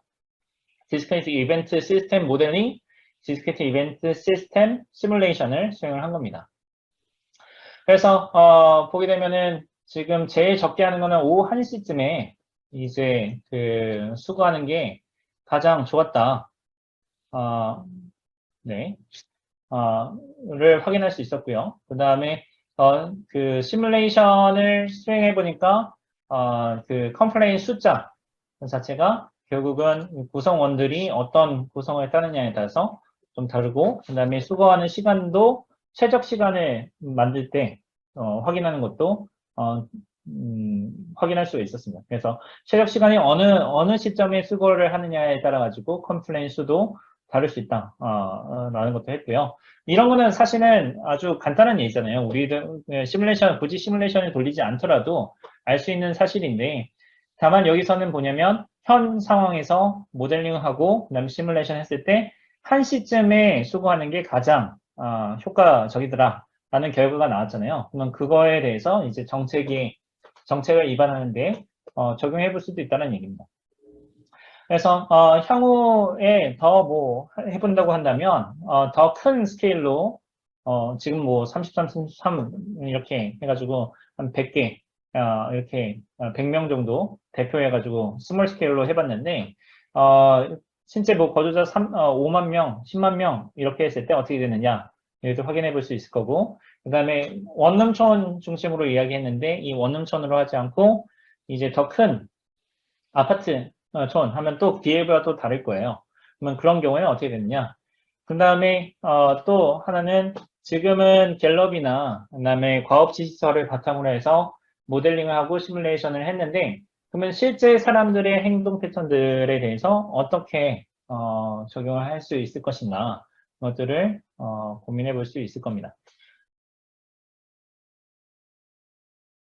디스크리트 이벤트 시스템 모델링, 디스크리트 이벤트 시스템 시뮬레이션을 수행을 한 겁니다. 그래서 보게 되면은 지금 제일 적게 하는 거는 오후 1시쯤에 이제 그 수거하는 게 가장 좋았다. 네. 를 확인할 수 있었고요. 그 다음에 그 시뮬레이션을 수행해 보니까 그 컴플레인 숫자 자체가 결국은 구성원들이 어떤 구성을 따느냐에 따라서 좀 다르고 그 다음에 수거하는 시간도 최적 시간을 만들 때 확인하는 것도 확인할 수가 있었습니다. 그래서 최적 시간이 어느 시점에 수거를 하느냐에 따라 가지고 컴플레인 수도 다를 수 있다. 라는 것도 했고요. 이런 거는 사실은 아주 간단한 예잖아요. 우리들 시뮬레이션, 굳이 시뮬레이션을 돌리지 않더라도 알 수 있는 사실인데 다만 여기서는 뭐냐면 현 상황에서 모델링하고 그다음에 시뮬레이션 했을 때 1시쯤에 수거하는 게 가장 효과적이더라 라는 결과가 나왔잖아요. 그러면 그거에 대해서 이제 정책을 위반하는데 적용해 볼 수도 있다는 얘기입니다. 그래서 향후에 더 뭐 해본다고 한다면 더 큰 스케일로 지금 뭐 33, 33 이렇게 해가지고 한 100개 이렇게 100명 정도 대표해가지고 스몰 스케일로 해봤는데 실제 뭐 거주자 5만 명, 10만 명 이렇게 했을 때 어떻게 되느냐 이것도 확인해 볼 수 있을 거고 그 다음에 원룸촌 중심으로 이야기했는데 이 원룸촌으로 하지 않고 이제 더 큰 아파트 촌 하면 또 비례가 또 다를 거예요. 그러면 그런 경우에는 어떻게 되느냐? 그 다음에 또 하나는 지금은 갤럽이나 그다음에 과업지시서를 바탕으로 해서 모델링을 하고 시뮬레이션을 했는데 그러면 실제 사람들의 행동 패턴들에 대해서 어떻게 적용을 할 수 있을 것인가 것들을 고민해 볼 수 있을 겁니다.